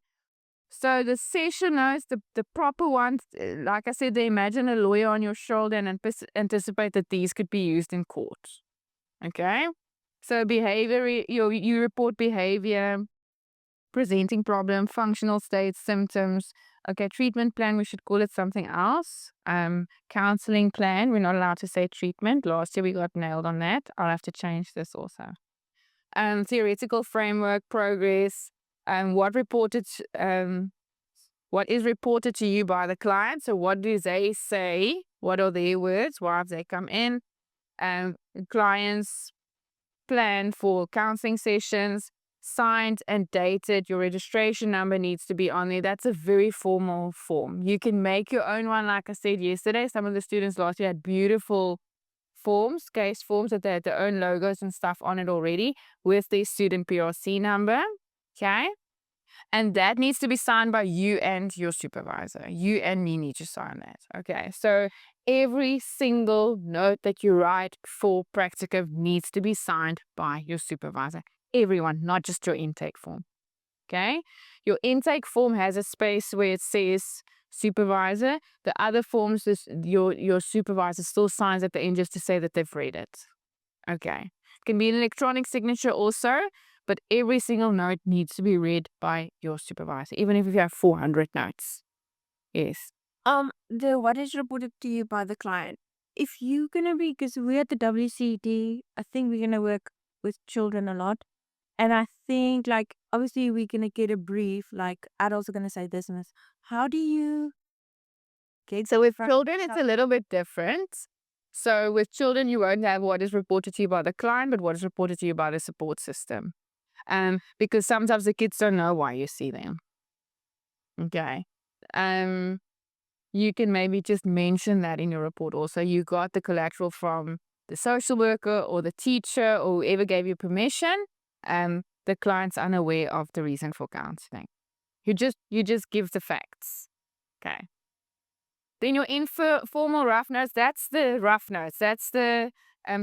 So the session notes, the proper ones, like I said, they imagine a lawyer on your shoulder and anticipate that these could be used in court. Okay? So behavior, you report behavior, presenting problem, functional states, symptoms. Okay, treatment plan, we should call it something else. Counseling plan, we're not allowed to say treatment. Last year we got nailed on that. I'll have to change this also. Theoretical framework, progress, what is reported to you by the client. So what do they say? What are their words? Why have they come in? Clients plan for counseling sessions, signed and dated. Your registration number needs to be on there. That's a very formal form. You can make your own one. Like I said yesterday, some of the students last year had beautiful forms, case forms that they had their own logos and stuff on it already with their student PRC number. Okay. And that needs to be signed by you and your supervisor. You and me need to sign that. Okay. So every single note that you write for Practicum needs to be signed by your supervisor. Everyone, not just your intake form. Okay. Your intake form has a space where it says supervisor. The other forms, your supervisor still signs at the end just to say that they've read it. Okay. It can be an electronic signature also, but every single note needs to be read by your supervisor, even if you have 400 notes. Yes. What is reported to you by the client? If you're gonna be, because we're at the WCD, I think we're gonna work with children a lot. And I think, like, obviously we're gonna get a brief, like adults are gonna say this and this. How do you get So with children, it's a little bit different. So with children, you won't have what is reported to you by the client, but what is reported to you by the support system. Because sometimes the kids don't know why you see them. Okay. You can maybe just mention that in your report also. You got the collateral from the social worker or the teacher or whoever gave you permission. The client's unaware of the reason for counseling. You just give the facts. Okay. Then your informal rough notes, that's the rough notes. That's the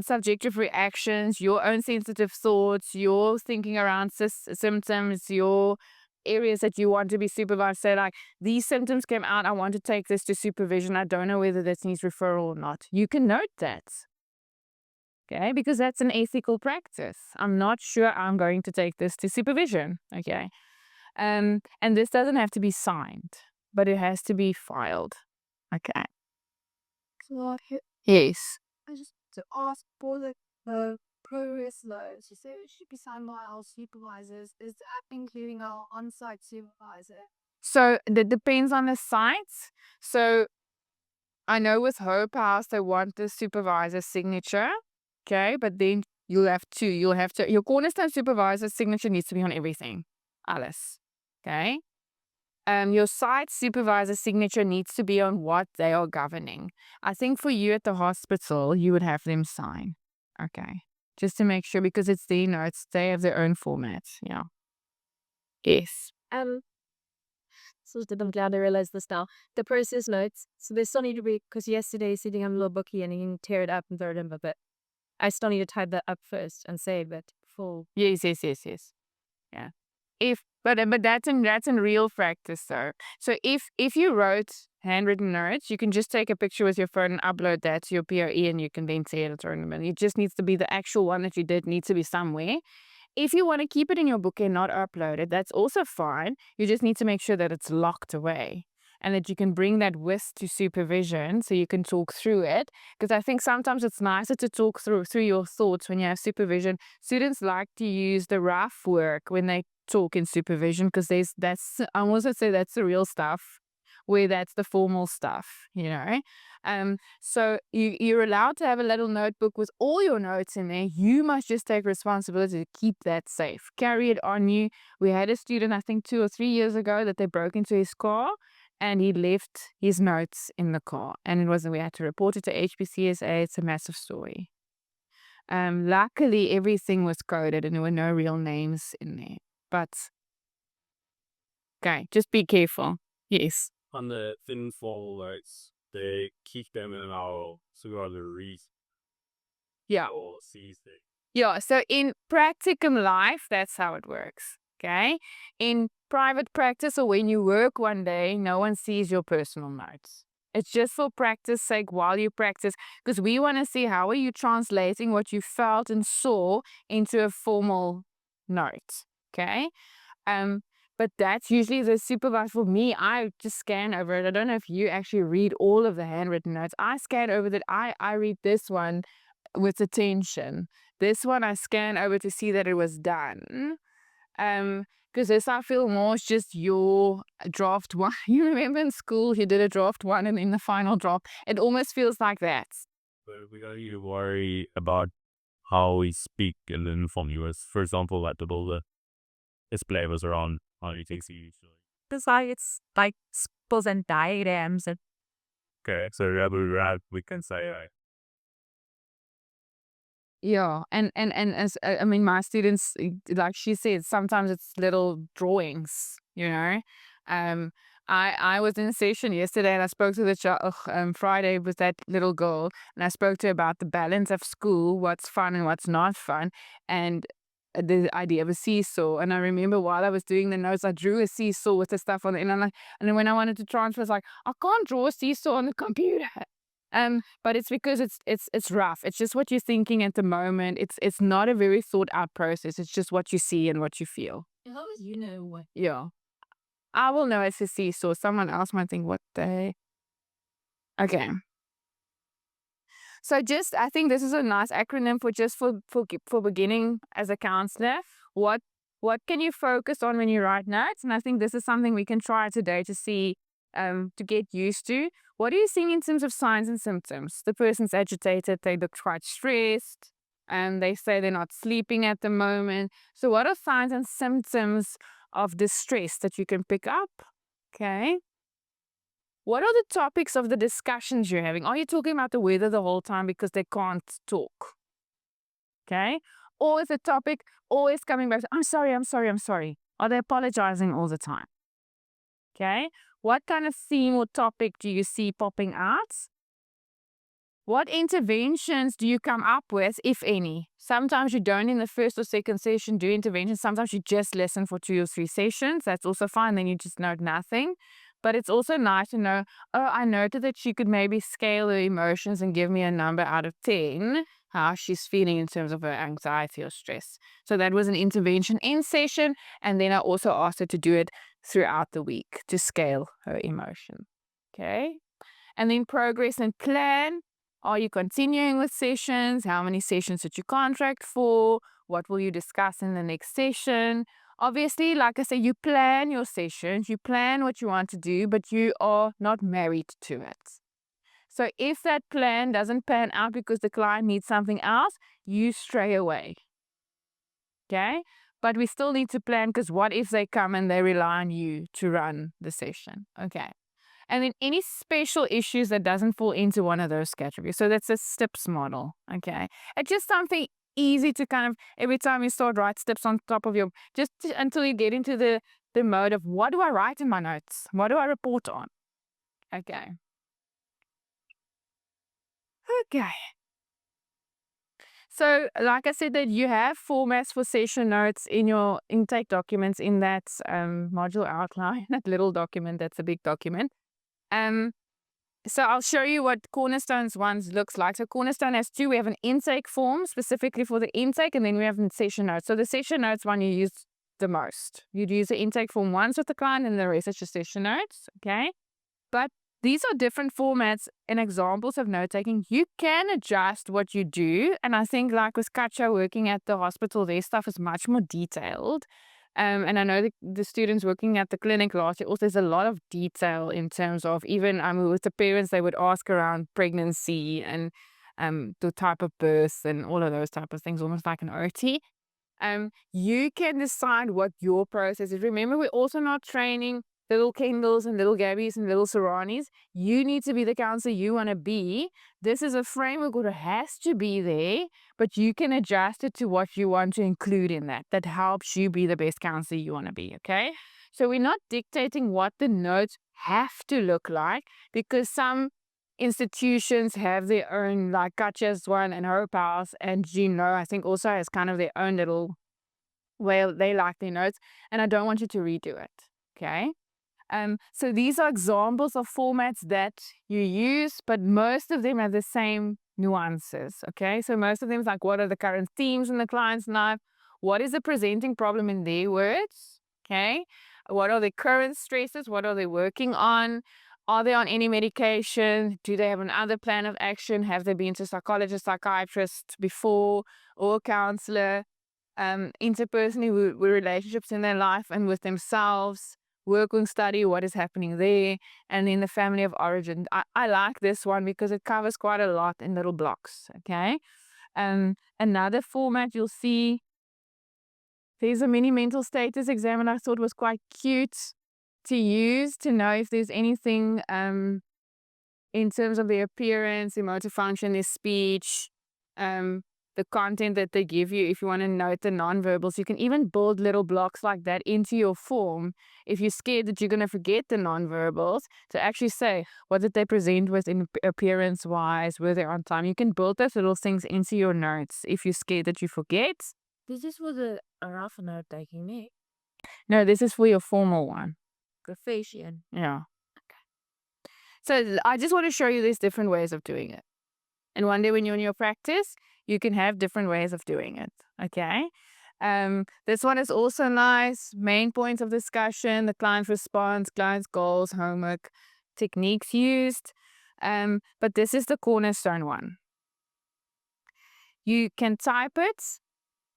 subjective reactions, your own sensitive thoughts, your thinking around symptoms, your areas that you want to be supervised. Say like, these symptoms came out, I want to take this to supervision. I don't know whether this needs referral or not. You can note that. Okay, because that's an ethical practice. I'm not sure I'm going to take this to supervision. Okay. And this doesn't have to be signed, but it has to be filed. Okay. So Yes. I just to ask for the progress loads. You said it should be signed by our supervisors. Is that including our on-site supervisor? So that depends on the sites. So I know with Hope House they want the supervisor's signature. Okay, but then you'll have to your cornerstone supervisor's signature needs to be on everything. Alles. Okay. Your site supervisor signature needs to be on what they are governing. I think for you at the hospital, you would have them sign. Okay. Just to make sure, because it's their notes, they have their own format. Yeah. Yes. So I'm glad I realized this now. The process notes. So they still need to be, because yesterday sitting on a little bookie and you can tear it up and throw it in a bit. I still need to type that up first and save it full. Yes. Yeah. But that's in real practice though. So if you wrote handwritten notes, you can just take a picture with your phone and upload that to your POE and you can then see it at tournament. It just needs to be the actual one that you did needs to be somewhere. If you want to keep it in your book and not upload it, that's also fine. You just need to make sure that it's locked away and that you can bring that with to supervision so you can talk through it. Because I think sometimes it's nicer to talk through your thoughts when you have supervision. Students like to use the rough work when they talk in supervision because I also say that's the real stuff, where that's the formal stuff, you know. So you're allowed to have a little notebook with all your notes in there. You must just take responsibility to keep that safe. Carry it on you. We had a student, I think 2 or 3 years ago, that they broke into his car and he left his notes in the car. And we had to report it to HPCSA. It's a massive story. Luckily, everything was coded and there were no real names in there. But, okay, just be careful. Yes. On the thin fall notes, they keep them in our supervisor reads Yeah. or sees them. Yeah, so in practicum life, that's how it works. Okay. In private practice or when you work one day, no one sees your personal notes. It's just for practice sake while you practice, because we want to see how are you translating what you felt and saw into a formal note. Okay. But that's usually the supervisor. For me, I just scan over it. I don't know if you actually read all of the handwritten notes. I scan over that. I read this one with attention. This one I scan over to see that it was done. Because this I feel more is just your draft one. You remember in school you did a draft one and in the final draft, it almost feels like that. But we don't need to worry about how we speak in the informal US. For example, like the display was around how you take usually. Besides, like symbols and diagrams and Okay, so we can say Yeah, and as I mean, my students, like she said, sometimes it's little drawings, you know. I was in a session yesterday and I spoke to the child. Friday with that little girl, and I spoke to her about the balance of school, what's fun and what's not fun, and the idea of a seesaw. And I remember while I was doing the notes, I drew a seesaw with the stuff on it, and then when I wanted to transfer, I was like, I can't draw a seesaw on the computer. But it's because it's rough. It's just what you're thinking at the moment. It's not a very thought out process. It's just what you see and what you feel. How would you know what? Yeah. I will know it's a seesaw. Someone else might think, what the... Okay. So I think this is a nice acronym for beginning as a counselor. What can you focus on when you write notes? And I think this is something we can try today to see, to get used to. What are you seeing in terms of signs and symptoms? The person's agitated, they look quite stressed, and they say they're not sleeping at the moment. So what are signs and symptoms of distress that you can pick up? Okay. What are the topics of the discussions you're having? Are you talking about the weather the whole time because they can't talk? Okay. Or is the topic always coming back to, I'm sorry. Are they apologizing all the time? Okay. What kind of theme or topic do you see popping out? What interventions do you come up with, if any? Sometimes you don't in the first or second session do interventions. Sometimes you just listen for 2 or 3 sessions. That's also fine. Then you just note nothing. But it's also nice to know, oh, I noted that she could maybe scale her emotions and give me a number out of 10, how she's feeling in terms of her anxiety or stress. So that was an intervention in session. And then I also asked her to do it throughout the week to scale her emotion. Okay. And then progress and plan. Are you continuing with sessions? How many sessions did you contract for? What will you discuss in the next session? Obviously, like I say, you plan your sessions, you plan what you want to do, but you are not married to it. So if that plan doesn't pan out because the client needs something else, you stray away. Okay? But we still need to plan, because what if they come and they rely on you to run the session? Okay. And then any special issues that doesn't fall into one of those categories. So that's a STIPS model. Okay. It's just something easy to kind of, every time you start, write STIPS on top of your, until you get into the mode of, what do I write in my notes? What do I report on? Okay. Okay. So, like I said, that you have formats for session notes in your intake documents in that module outline, that little document, that's a big document. So I'll show you what Cornerstone's ones looks like. So Cornerstone has 2. We have an intake form specifically for the intake, and then we have a session notes. So the session notes one you use the most. You'd use the intake form once with the client, and the rest is just session notes. Okay. But these are different formats and examples of note taking. You can adjust what you do. And I think, like with Katja working at the hospital, their stuff is much more detailed. And I know the students working at the clinic last year, also there's a lot of detail in terms of even with the parents, they would ask around pregnancy and the type of birth and all of those type of things, almost like an OT. You can decide what your process is. Remember, we're also not training little Kendalls and little Gabbies and little Saranis. You need to be the counselor you want to be. This is a framework that has to be there, but you can adjust it to what you want to include in that. That helps you be the best counselor you want to be, okay? So we're not dictating what the notes have to look like, because some institutions have their own, like Katja's one and Hope House, and I think also has kind of their own little way they like their notes, and I don't want you to redo it, okay? So these are examples of formats that you use, but most of them have the same nuances, okay? So most of them is like, what are the current themes in the client's life? What is the presenting problem in their words, okay? What are the current stresses? What are they working on? Are they on any medication? Do they have another plan of action? Have they been to psychologist, psychiatrist before, or a counselor? Interpersonally, with relationships in their life and with themselves, work and study, what is happening there, and then the family of origin. I like this one because it covers quite a lot in little blocks, okay? Another format you'll see, there's a mini mental status exam, and I thought was quite cute to use to know if there's anything in terms of their appearance, their motor function, their speech, the content that they give you. If you want to note the nonverbals, you can even build little blocks like that into your form. If you're scared that you're going to forget the nonverbals, to actually say, what did they present with in appearance wise? Were they on time? You can build those little things into your notes if you're scared that you forget. This is for the rough note taking, me. No, this is for your formal one. Profession. Yeah. Okay. So I just want to show you these different ways of doing it. And one day when you're in your practice, you can have different ways of doing it. Okay. This one is also nice. Main points of discussion, the client's response, client's goals, homework, techniques used. But this is the Cornerstone one. You can type it.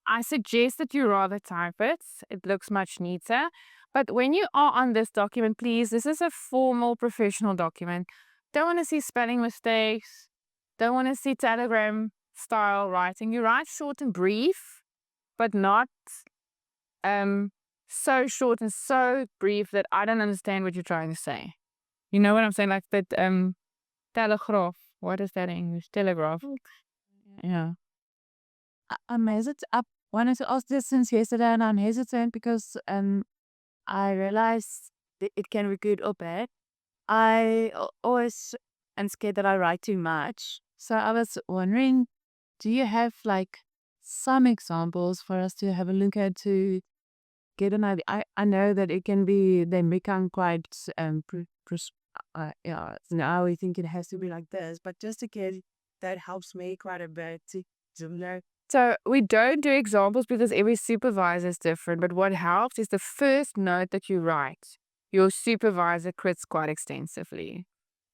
I suggest that you rather type it. It looks much neater. But when you are on this document, please, this is a formal professional document. Don't want to see spelling mistakes. Don't want to see telegram style writing. You write short and brief, but not so short and so brief that I don't understand what you're trying to say. You know what I'm saying? Like that telegraph. What is that in English? Telegraph. Yeah. I'm hesitant. I wanted to ask this since yesterday, and I'm hesitant because I realized it can be good or bad. I always am scared that I write too much. So I was wondering, do you have like some examples for us to have a look at to get an idea? I know that it can be, they become quite, yeah, now we think it has to be like this, but just to get, that helps me quite a bit to know. So we don't do examples because every supervisor is different. But what helps is the first note that you write. Your supervisor crits quite extensively.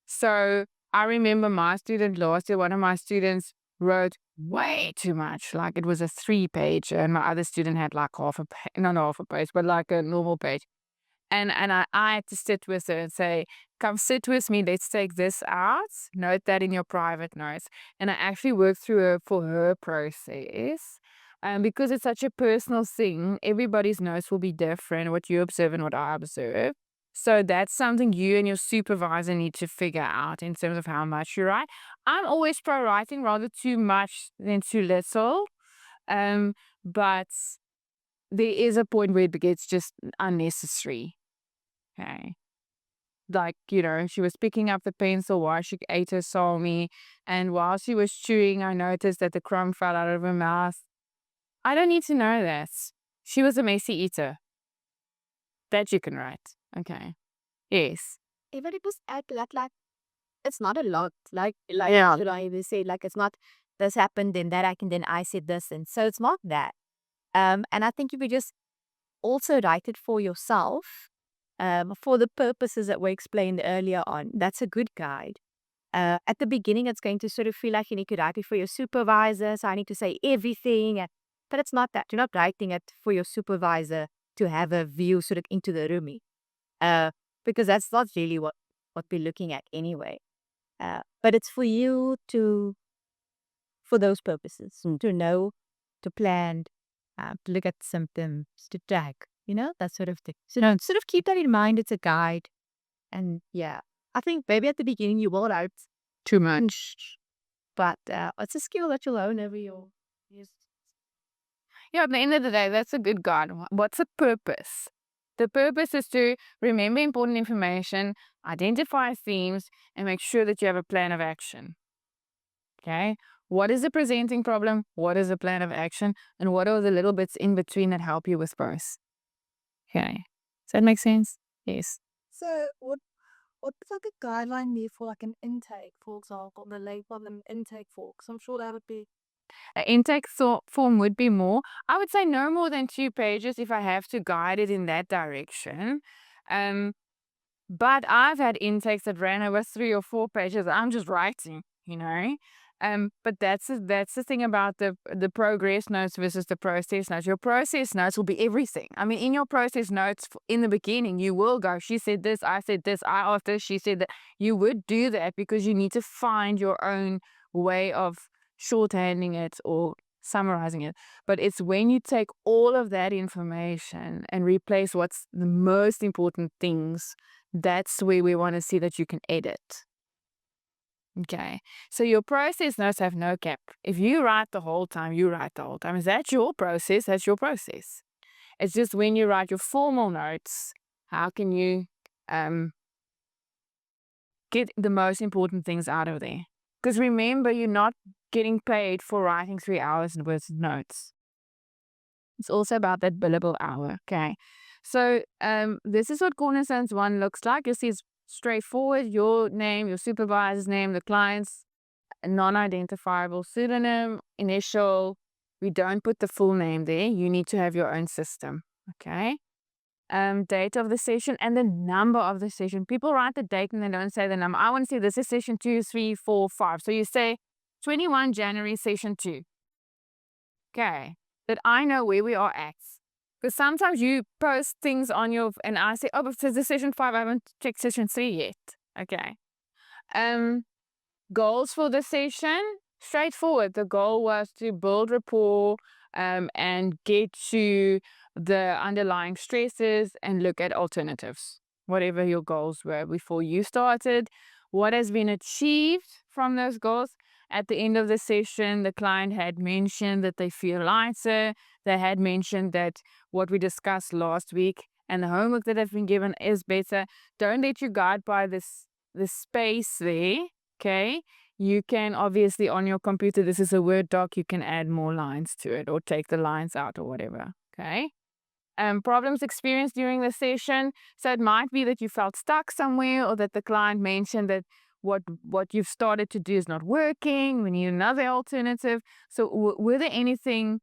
So I remember my student last year, one of my students wrote way too much. Like it was a 3-page, and my other student had like half a page, not half a page, but like a normal page. And I had to sit with her and say, come sit with me, let's take this out, note that in your private notes. And I actually worked through her for her process. Because it's such a personal thing, everybody's notes will be different, what you observe and what I observe. So that's something you and your supervisor need to figure out in terms of how much you write. I'm always pro writing rather too much than too little. But there is a point where it gets just unnecessary. Okay. Like, she was picking up the pencil while she ate her salmi, and while she was chewing, I noticed that the crumb fell out of her mouth. I don't need to know that. She was a messy eater. That you can write. Okay. Yes. Even it was at that, like, it's not a lot. Like Yeah. I even say, like, it's not this happened, then that then I said this, and so it's not that. And I think if you just also write it for yourself, for the purposes that were explained earlier on, that's a good guide. At the beginning, it's going to sort of feel like you need to write it for your supervisor, so I need to say everything, but it's not that. You're not writing it for your supervisor to have a view sort of into the roomie, because that's not really what we're looking at anyway. But it's for you for those purposes, to know, to plan, to look at symptoms, to track, that sort of thing. So sort of keep that in mind. It's a guide. And yeah, I think maybe at the beginning you will write Too much. but it's a skill that you'll own over your years. Yeah, at the end of the day, that's a good guide. What's the purpose? The purpose is to remember important information, identify themes, and make sure that you have a plan of action. Okay? What is the presenting problem? What is the plan of action? And what are the little bits in between that help you with both? Okay. Does that make sense? Yes. So what's like a guideline there for like an intake, for example, the label of an intake for? Because I'm sure that would be An intake form would be more. I would say no more than 2 pages if I have to guide it in that direction. But I've had intakes that ran over 3 or 4 pages. I'm just writing, But that's the thing about the progress notes versus the process notes. Your process notes will be everything. I mean, in your process notes in the beginning, you will go, she said this, I said this, I asked this, she said that. You would do that because you need to find your own way of shorthanding it or summarizing it. But it's when you take all of that information and replace what's the most important things, that's where we want to see that you can edit. Okay, so your process notes have no cap. If you write the whole time, you write the whole time. Is that your process? That's your process. It's just when you write your formal notes, how can you get the most important things out of there? Because remember, you're not getting paid for writing 3 hours worth of notes. It's also about that billable hour. Okay, so this is what Cornerstones 1 looks like. You see it's straightforward. Your name, your supervisor's name, the client's non-identifiable pseudonym, initial. We don't put the full name there. You need to have your own system. Okay. Date of the session and the number of the session. People write the date and they don't say the number. I want to say this is session 2, 3, 4, 5. So you say 21 January session 2. Okay. That I know where we are at. Because sometimes you post things on your, and I say, oh, but this is session 5, I haven't checked session 3 yet. Okay. Goals for the session, straightforward. The goal was to build rapport and get to the underlying stresses and look at alternatives, whatever your goals were before you started. What has been achieved from those goals? At the end of the session, the client had mentioned that they feel lighter. They had mentioned that what we discussed last week and the homework that have been given is better, don't let you guide by the space there. Okay. You can obviously on your computer, this is a Word doc, you can add more lines to it or take the lines out or whatever. Okay. Problems experienced during the session. So it might be that you felt stuck somewhere, or that the client mentioned that what you've started to do is not working. We need another alternative. So were there anything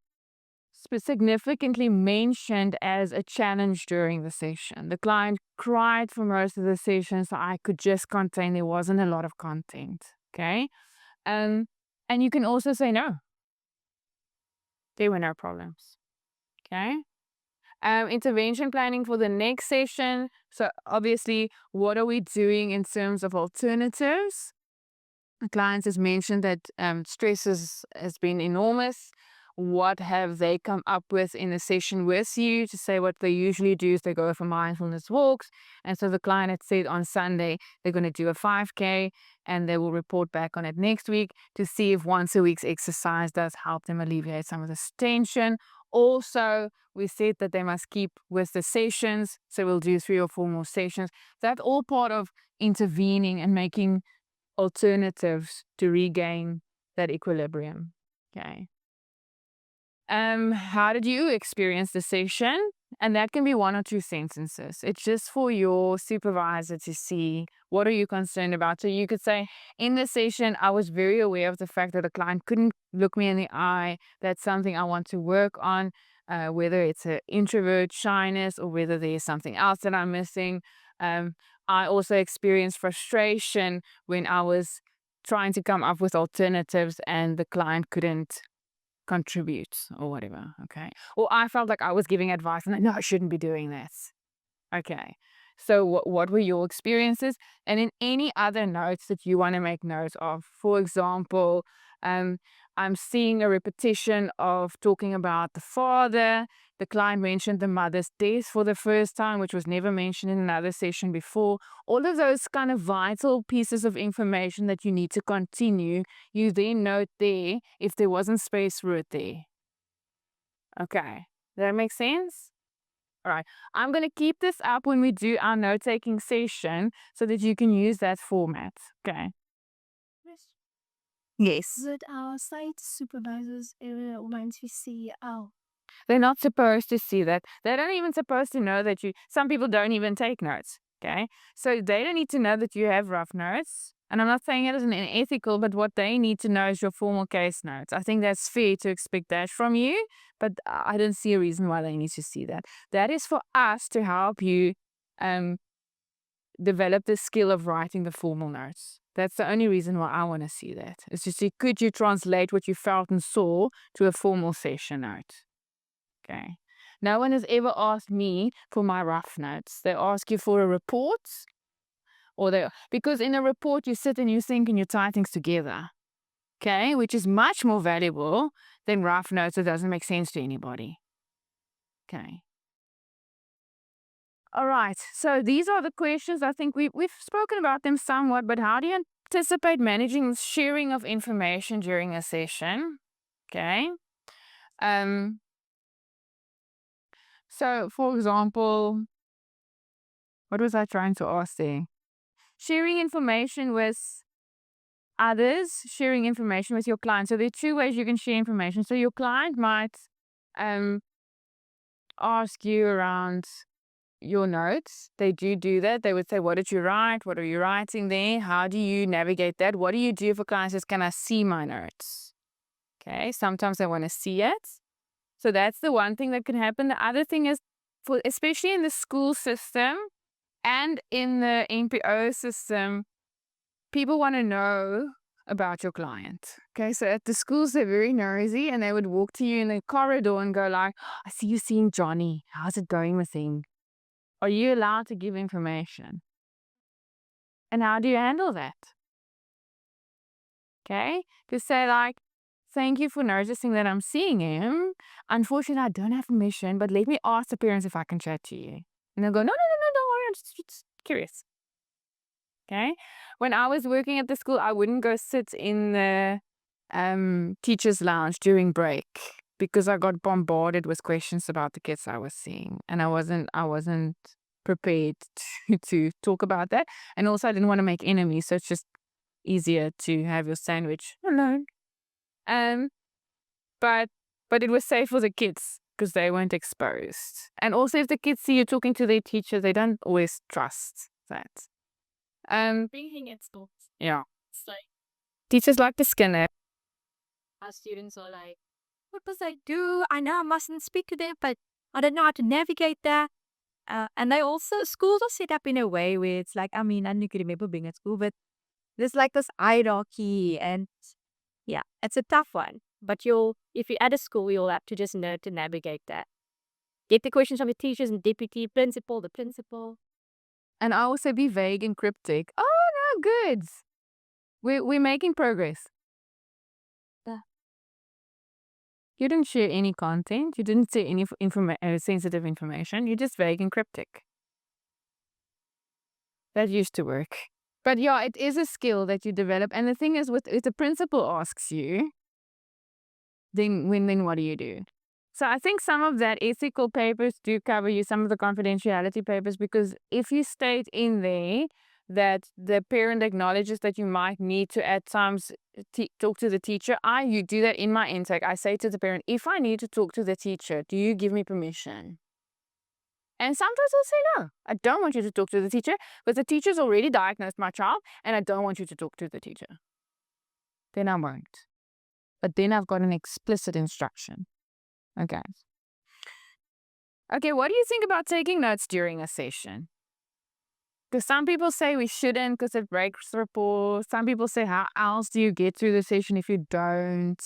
significantly mentioned as a challenge during the session? The client cried for most of the session, so I could just contain, there wasn't a lot of content. Okay. And you can also say no. There were no problems. Okay. Intervention planning for the next session. So obviously, what are we doing in terms of alternatives? The client has mentioned that stress has been enormous. What have they come up with in the session with you? To say what they usually do is they go for mindfulness walks. And so the client had said on Sunday they're going to do a 5K and they will report back on it next week to see if once a week's exercise does help them alleviate some of this tension. Also, we said that they must keep with the sessions. So we'll do 3 or 4 more sessions. That's all part of intervening and making alternatives to regain that equilibrium. Okay. How did you experience the session? And that can be 1 or 2 sentences. It's just for your supervisor to see what are you concerned about. So you could say, in the session, I was very aware of the fact that the client couldn't look me in the eye. That's something I want to work on, whether it's an introvert shyness or whether there's something else that I'm missing. I also experienced frustration when I was trying to come up with alternatives and the client couldn't contribute or whatever. Okay. Or I felt like I was giving advice and no, I shouldn't be doing this. Okay. So what were your experiences? And in any other notes that you want to make notes of, for example, I'm seeing a repetition of talking about the father. The client mentioned the mother's death for the first time, which was never mentioned in another session before. All of those kind of vital pieces of information that you need to continue, you then note there if there wasn't space for it there. Okay. Does that make sense? All right. I'm going to keep this up when we do our note-taking session so that you can use that format. Okay. Yes. Would our site supervisors ever want to see our... They're not supposed to see that. They're not even supposed to know that some people don't even take notes. Okay. So they don't need to know that you have rough notes. And I'm not saying it isn't unethical, but what they need to know is your formal case notes. I think that's fair to expect that from you, but I don't see a reason why they need to see that. That is for us to help you develop the skill of writing the formal notes. That's the only reason why I want to see that. It's just, could you translate what you felt and saw to a formal session note? Okay. No one has ever asked me for my rough notes. They ask you for a report, because in a report you sit and you think and you tie things together. Okay, which is much more valuable than rough notes that doesn't make sense to anybody. Okay. All right. So these are the questions. I think we've spoken about them somewhat, but how do you anticipate managing sharing of information during a session? Okay. So, for example, what was I trying to ask there? Sharing information with others, sharing information with your client. So there are 2 ways you can share information. So your client might ask you around your notes. They do that. They would say, what did you write? What are you writing there? How do you navigate that? What do you do if a client says, can I see my notes? Okay. Sometimes they want to see it. So that's the one thing that can happen. The other thing is, especially in the school system and in the NPO system, people want to know about your client. Okay, so at the schools, they're very nosy and they would walk to you in the corridor and go like, I see you seeing Johnny. How's it going with him? Are you allowed to give information? And how do you handle that? Okay, to say like, thank you for noticing that I'm seeing him. Unfortunately, I don't have permission, but let me ask the parents if I can chat to you. And they'll go, no, don't worry, I'm just curious. Okay. When I was working at the school, I wouldn't go sit in the teacher's lounge during break. because I got bombarded with questions about the kids I was seeing, and I wasn't prepared to talk about that. And also I didn't want to make enemies, so it's just easier to have your sandwich alone. But it was safe for the kids because they weren't exposed. And also if the kids see you talking to their teacher, they don't always trust that. Being at school, Yeah. it's like Teachers like to skin it. our students are like, what must I do? I know I mustn't speak to them, but I don't know how to navigate that. And they also, schools are set up in a way where it's like, I mean, I don't remember being at school, but there's like this hierarchy, and yeah, it's a tough one. But if you're at a school, you'll have to just know to navigate that. Get the questions from the teachers and deputy principal, the principal. And I also be vague and cryptic. Oh no, good. We're making progress. Yeah. You didn't share any content. You didn't say any sensitive information. You're just vague and cryptic. That used to work. But yeah, it is a skill that you develop. And the thing is, if the principal asks you, then what do you do? So I think some of that ethical papers do cover you, some of the confidentiality papers, because if you state in there that the parent acknowledges that you might need to at times talk to the teacher, you do that in my intake. I say to the parent, if I need to talk to the teacher, do you give me permission? And sometimes I'll say no. I don't want you to talk to the teacher because the teacher's already diagnosed my child and I don't want you to talk to the teacher. Then I won't. But then I've got an explicit instruction. Okay. Okay, what do you think about taking notes during a session? Because some people say we shouldn't because it breaks rapport. Some people say, how else do you get through the session if you don't?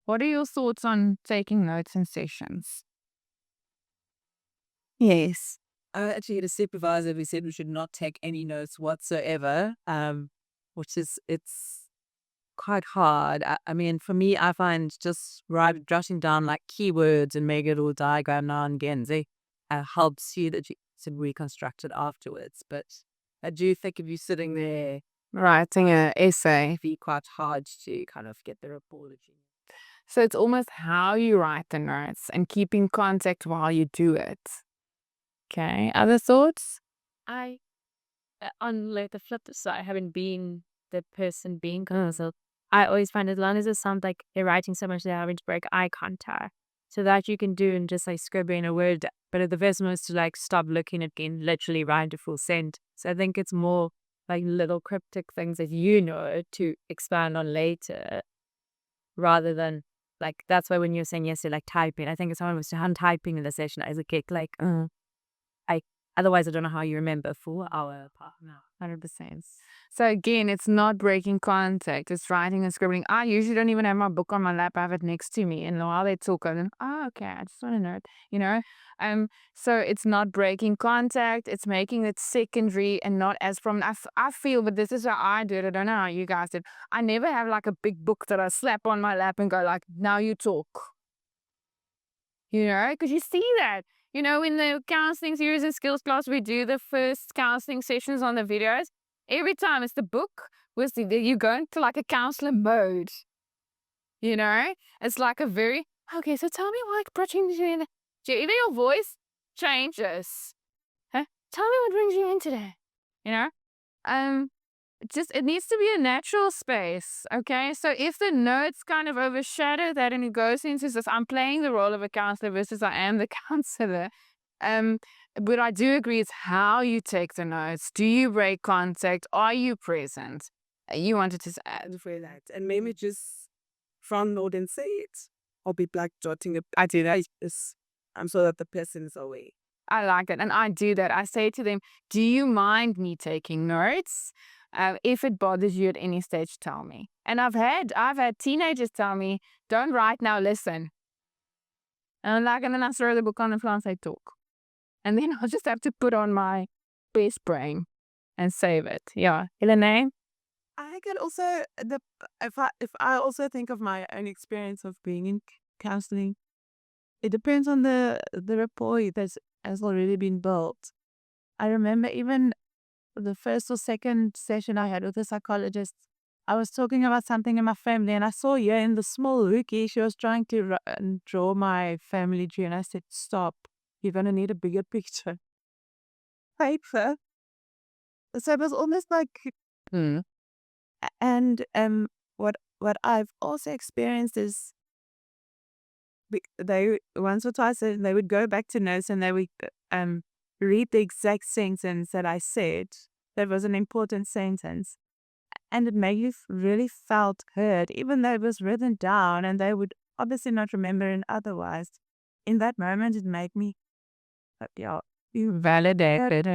What are your thoughts on taking notes in sessions? Yes. I actually had a supervisor who said we should not take any notes whatsoever, which is, it's quite hard. I mean, for me, I find just jotting down like keywords and make a little diagram now and again, helps you to reconstruct it afterwards. But I do think if you're sitting there Writing an essay. it'd be quite hard to kind of get the rapport that you need. So it's almost how you write the notes and keeping contact while you do it. Okay, other thoughts? On like the flip side, having been the person being consulted, I always find as long as it sounds like they're writing so much, they're having to break eye contact. So that you can do and just like scribble in a word. But at the best most to like stop looking again, literally write a full sentence. So I think it's more like little cryptic things that you know to expand on later, rather than like, that's why when you were saying yesterday, like typing, I think if someone was to hand typing in the session as a kick, like, otherwise I don't know how you remember a full hour apart. No. 100%. So again, it's not breaking contact. It's writing and scribbling. I usually don't even have my book on my lap. I have it next to me. And while they talk, I'm okay, I just want to know it, So it's not breaking contact. It's making it secondary and not as from, I feel, but this is how I do it. I don't know how you guys did. I never have like a big book that I slap on my lap and go like, now you talk. Because you see that. In the counseling series and skills class, we do the first counseling sessions on the videos. Every time it's the book, you go into like a counselor mode. It's like a very, okay, so tell me what brings you in. Even your voice changes. Huh? Tell me what brings you in today. It needs to be a natural space, okay? So if the notes kind of overshadow that and it goes into this, I'm playing the role of a counselor versus I am the counselor. But I do agree it's how you take the notes. Do you break contact? Are you present? You wanted to add For that. And maybe just front note and say it. Or be black jotting it. I do that. So that the person is away. I like it. And I do that. I say to them, do you mind me taking notes? If it bothers you at any stage, tell me. And I've had teenagers tell me, don't write now, listen. And then I throw the book on the floor and say, talk. And then I'll just have to put on my best brain and save it. Yeah. Elena? I could also if I also think of my own experience of being in counseling, it depends on the rapport that has already been built. I remember even the first or second session I had with a psychologist, I was talking about something in my family, and I saw here in the small hookie, she was trying to draw my family tree, and I said, "Stop! You're gonna need a bigger picture." Paper. So it was almost like, and what I've also experienced is they once or twice they would go back to notes and they would read the exact sentence that I said. That was an important sentence. And it made you really felt heard, even though it was written down and they would obviously not remember it otherwise. In that moment, it made me, you validated,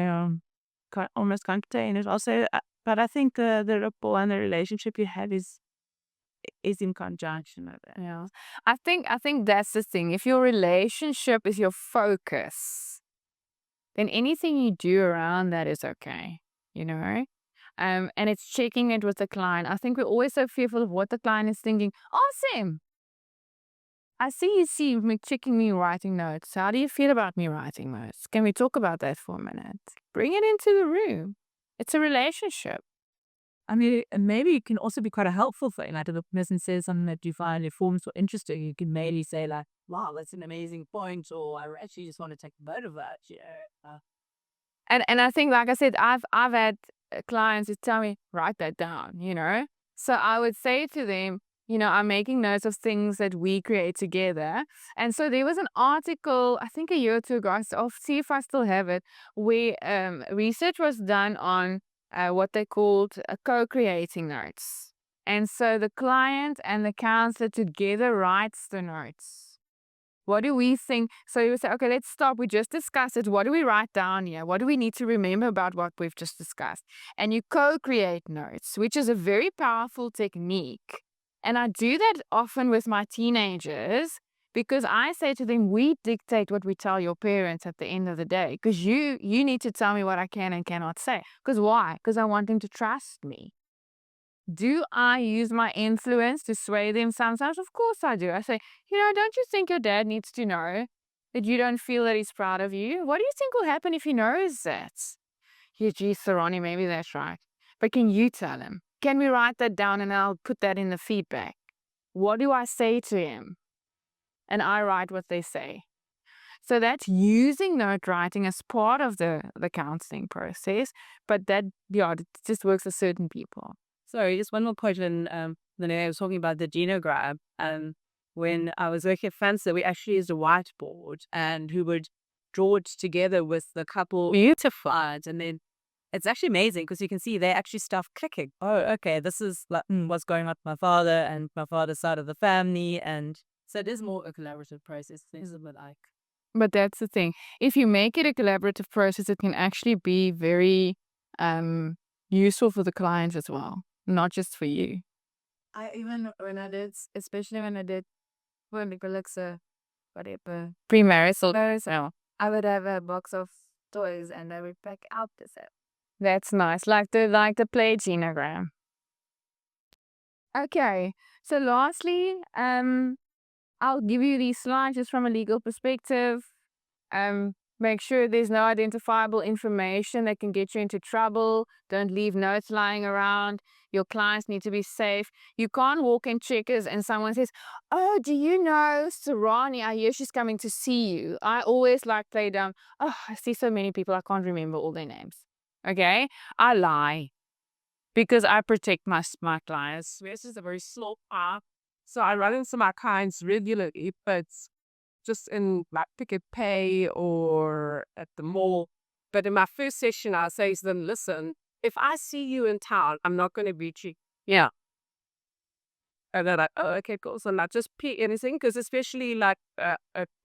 almost contain it. Also, but I think the rapport and the relationship you have is in conjunction with it. Yeah. I think that's the thing. If your relationship is your focus, then anything you do around that is okay, you know? And it's checking it with the client. I think we're always so fearful of what the client is thinking. Ask him. I see me checking me writing notes. How do you feel about me writing notes? Can we talk about that for a minute? Bring it into the room. It's a relationship. I mean, maybe it can also be quite a helpful thing. Like if a person says something that you find informs or interesting, you can maybe say like, "Wow, that's an amazing point," or "I actually just want to take note of that." Yeah. And I think, like I said, I've had clients who tell me, write that down, you know? So I would say to them, you know, I'm making notes of things that we create together. And so there was an article, I think a year or two ago, I'll see if I still have it, where research was done on what they called co-creating notes. And so the client and the counselor together writes the notes. What do we think? So you say, okay, let's stop. We just discussed it. What do we write down here? What do we need to remember about what we've just discussed? And you co-create notes, which is a very powerful technique. And I do that often with my teenagers because I say to them, we dictate what we tell your parents at the end of the day because you need to tell me what I can and cannot say. Because why? Because I want them to trust me. Do I use my influence to sway them sometimes? Of course I do. I say, you know, don't you think your dad needs to know that you don't feel that he's proud of you? What do you think will happen if he knows that? Yeah, geez, Sarani, maybe that's right. But can you tell him? Can we write that down and I'll put that in the feedback? What do I say to him? And I write what they say. So that's using note writing as part of the counseling process. But that, it just works for certain people. Sorry, just one more point. When I was talking about the genogram, when I was working at Fancy, we actually used a whiteboard, and who would draw it together with the couple beautified, and then it's actually amazing because you can see they actually start clicking. Oh, okay, this is like what's going on with my father and my father's side of the family, and so it is more a collaborative process. It's a bit like. But that's the thing. If you make it a collaborative process, it can actually be very useful for the clients as well, not just for you. Especially when I did when the Galaxa, whatever, Premarital. So I would have a box of toys and I would pack out the set. that's nice. Like the play genogram. Okay. So lastly, I'll give you these slides just from a legal perspective. Make sure there's no identifiable information that can get you into trouble. Don't leave notes lying around. Your clients need to be safe. You can't walk in Checkers and someone says, "Oh, do you know Sarani? I hear she's coming to see you." I always like play down. Oh, I see so many people, I can't remember all their names. Okay? I lie because I protect my clients. This is a very slow path. So I run into my clients regularly, but just in like Pick n Pay or at the mall. But in my first session, I say to them, listen, if I see you in town, I'm not going to beat you. Yeah. And they're like, oh, okay, cool. So not just pay anything, because especially like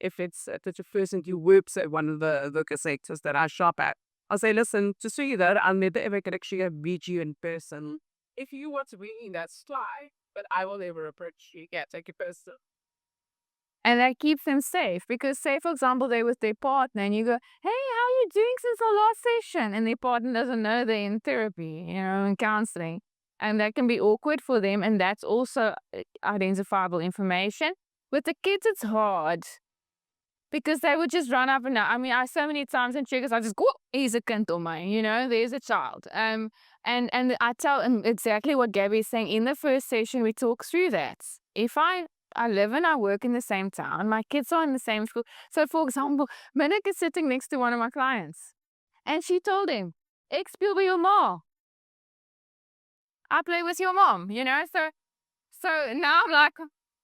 if it's the first and you works at one of the local sectors that I shop at, I'll say, listen, just so you know, I'll never ever get actually meet you in person. If you want to be in that fine, but I will never approach you. Yeah, take it personal. And that keeps them safe because, say, for example, they're with their partner and you go, hey, how are you doing since our last session? And their partner doesn't know they're in therapy, in counseling. And that can be awkward for them. And that's also identifiable information. With the kids, it's hard Because they would just run up and down. I mean, I so many times in triggers, I just go, here's a kind on my, there's a child. And I tell them exactly what Gabby is saying. In the first session, we talk through that. If I live and I work in the same town, my kids are in the same school. So, for example, Minnick is sitting next to one of my clients. And she told him, ik speel by your mom. I play with your mom, So now I'm like,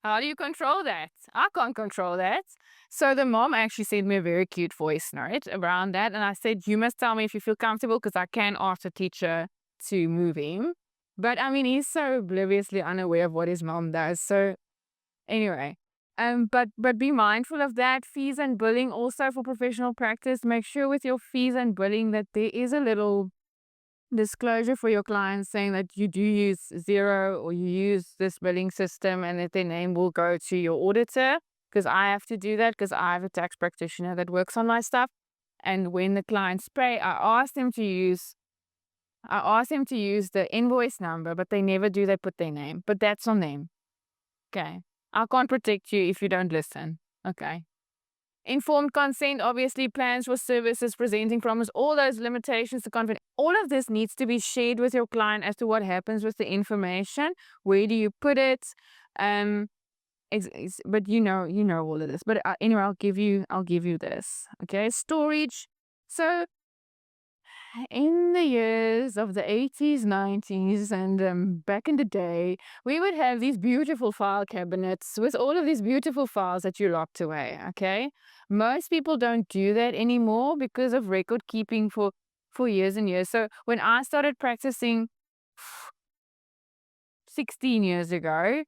how do you control that? I can't control that. So the mom actually sent me a very cute voice note around that. And I said, you must tell me if you feel comfortable because I can ask the teacher to move him. But I mean, he's so obliviously unaware of what his mom does. So anyway, but be mindful of that. Fees and billing also for professional practice. Make sure with your fees and billing that there is a little disclosure for your clients saying that you do use Xero or you use this billing system and that their name will go to your auditor, because I have to do that because I have a tax practitioner that works on my stuff. And when the clients pay, I ask them to use the invoice number, but they never do. They put their name, but that's on them. Okay. I can't protect you if you don't listen. Okay. Informed consent, obviously, plans for services, presenting promise, all those limitations to confidence. All of this needs to be shared with your client as to what happens with the information. Where do you put it? But you know all of this. But anyway, I'll give you this. Okay, storage. So in the years of the 80s, 90s, and back in the day, we would have these beautiful file cabinets with all of these beautiful files that you locked away, okay? Most people don't do that anymore because of record keeping for years and years. So when I started practicing 16 years ago,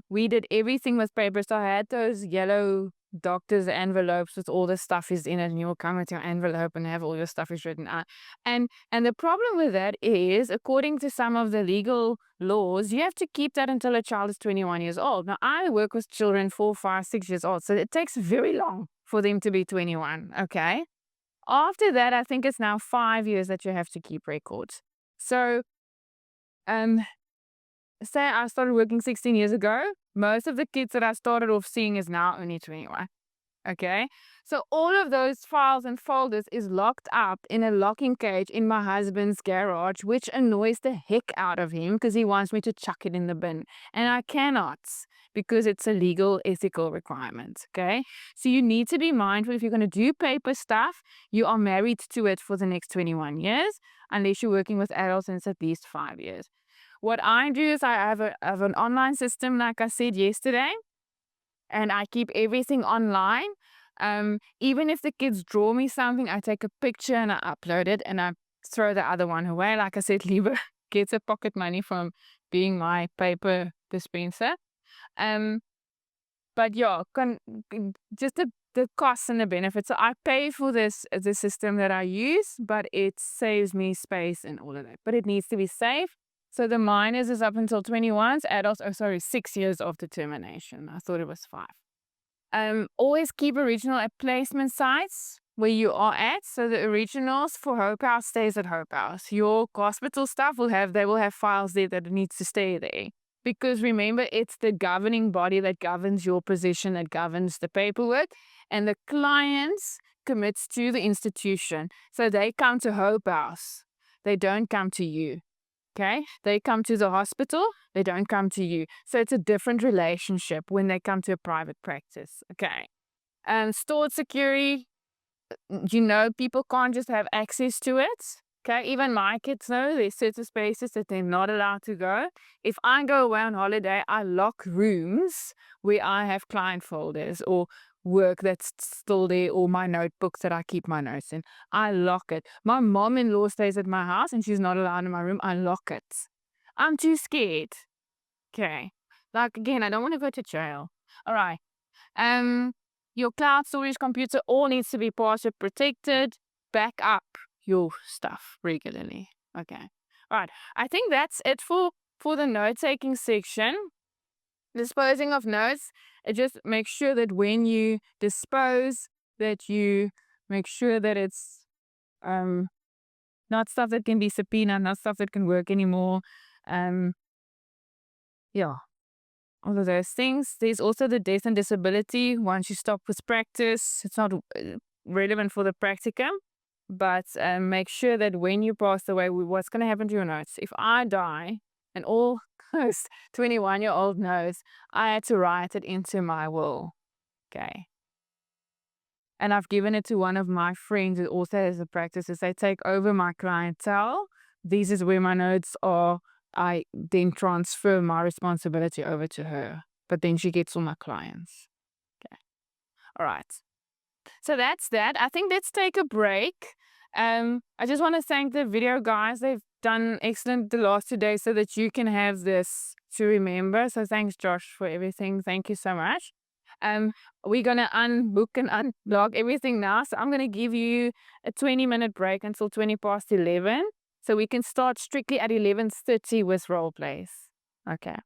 we did everything with paper. So I had those yellow doctor's envelopes with all the stuff is in it, and you'll come with your envelope and have all your stuff is written out. And the problem with that is, according to some of the legal laws, you have to keep that until a child is 21 years old. Now, I work with children 4, 5, 6 years old, so it takes very long for them to be 21, okay? After that, I think it's now 5 years that you have to keep records. So, say I started working 16 years ago, most of the kids that I started off seeing is now only 21. Okay? So all of those files and folders is locked up in a locking cage in my husband's garage, which annoys the heck out of him because he wants me to chuck it in the bin. And I cannot because it's a legal, ethical requirement. Okay? So you need to be mindful if you're going to do paper stuff, you are married to it for the next 21 years, unless you're working with adults and it's at least 5 years. What I do is I have an online system, like I said yesterday, and I keep everything online. Even if the kids draw me something, I take a picture and I upload it and I throw the other one away. Like I said, Lieber gets a pocket money from being my paper dispenser. But yeah, just the costs and the benefits. So I pay for the system that I use, but it saves me space and all of that. But it needs to be safe. So the minors is up until 21, adults, 6 years after termination. I thought it was 5. Always keep original at placement sites where you are at. So the originals for Hope House stays at Hope House. Your hospital staff will have files there that needs to stay there. Because remember, it's the governing body that governs your position, that governs the paperwork. And the clients commits to the institution. So they come to Hope House. They don't come to you. Okay, they come to the hospital, they don't come to you. So it's a different relationship when they come to a private practice. Okay. Stored security, people can't just have access to it. Okay, even my kids know there's certain spaces that they're not allowed to go. If I go away on holiday, I lock rooms where I have client folders or work that's still there, or my notebooks that I keep my notes in. I lock it. My mom-in-law stays at my house and she's not allowed in my room. I lock it. I'm too scared. Okay. Like, again, I don't want to go to jail. All right. Your cloud storage computer all needs to be password protected. Back up your stuff regularly. Okay. All right. I think that's it for the note-taking section. Disposing of notes, just make sure that when you dispose, that you make sure that it's not stuff that can be subpoenaed, not stuff that can work anymore. Yeah. all of those things. There's also the death and disability. Once you stop with practice, it's not relevant for the practicum, but make sure that when you pass away, what's going to happen to your notes? If I die, and all 21-year-old knows, I had to write it into my will. Okay. And I've given it to one of my friends who also has a practice. As they take over my clientele, this is where my notes are. I then transfer my responsibility over to her. But then she gets all my clients. Okay. All right. So that's that. I think let's take a break. I just want to thank the video guys. They've done excellent the last 2 days so that you can have this to remember. So thanks, Josh, for everything. Thank you so much. We're going to unbook and unblock everything now. So I'm going to give you a 20-minute break until 11:20. So we can start strictly at 11:30 with role plays. Okay.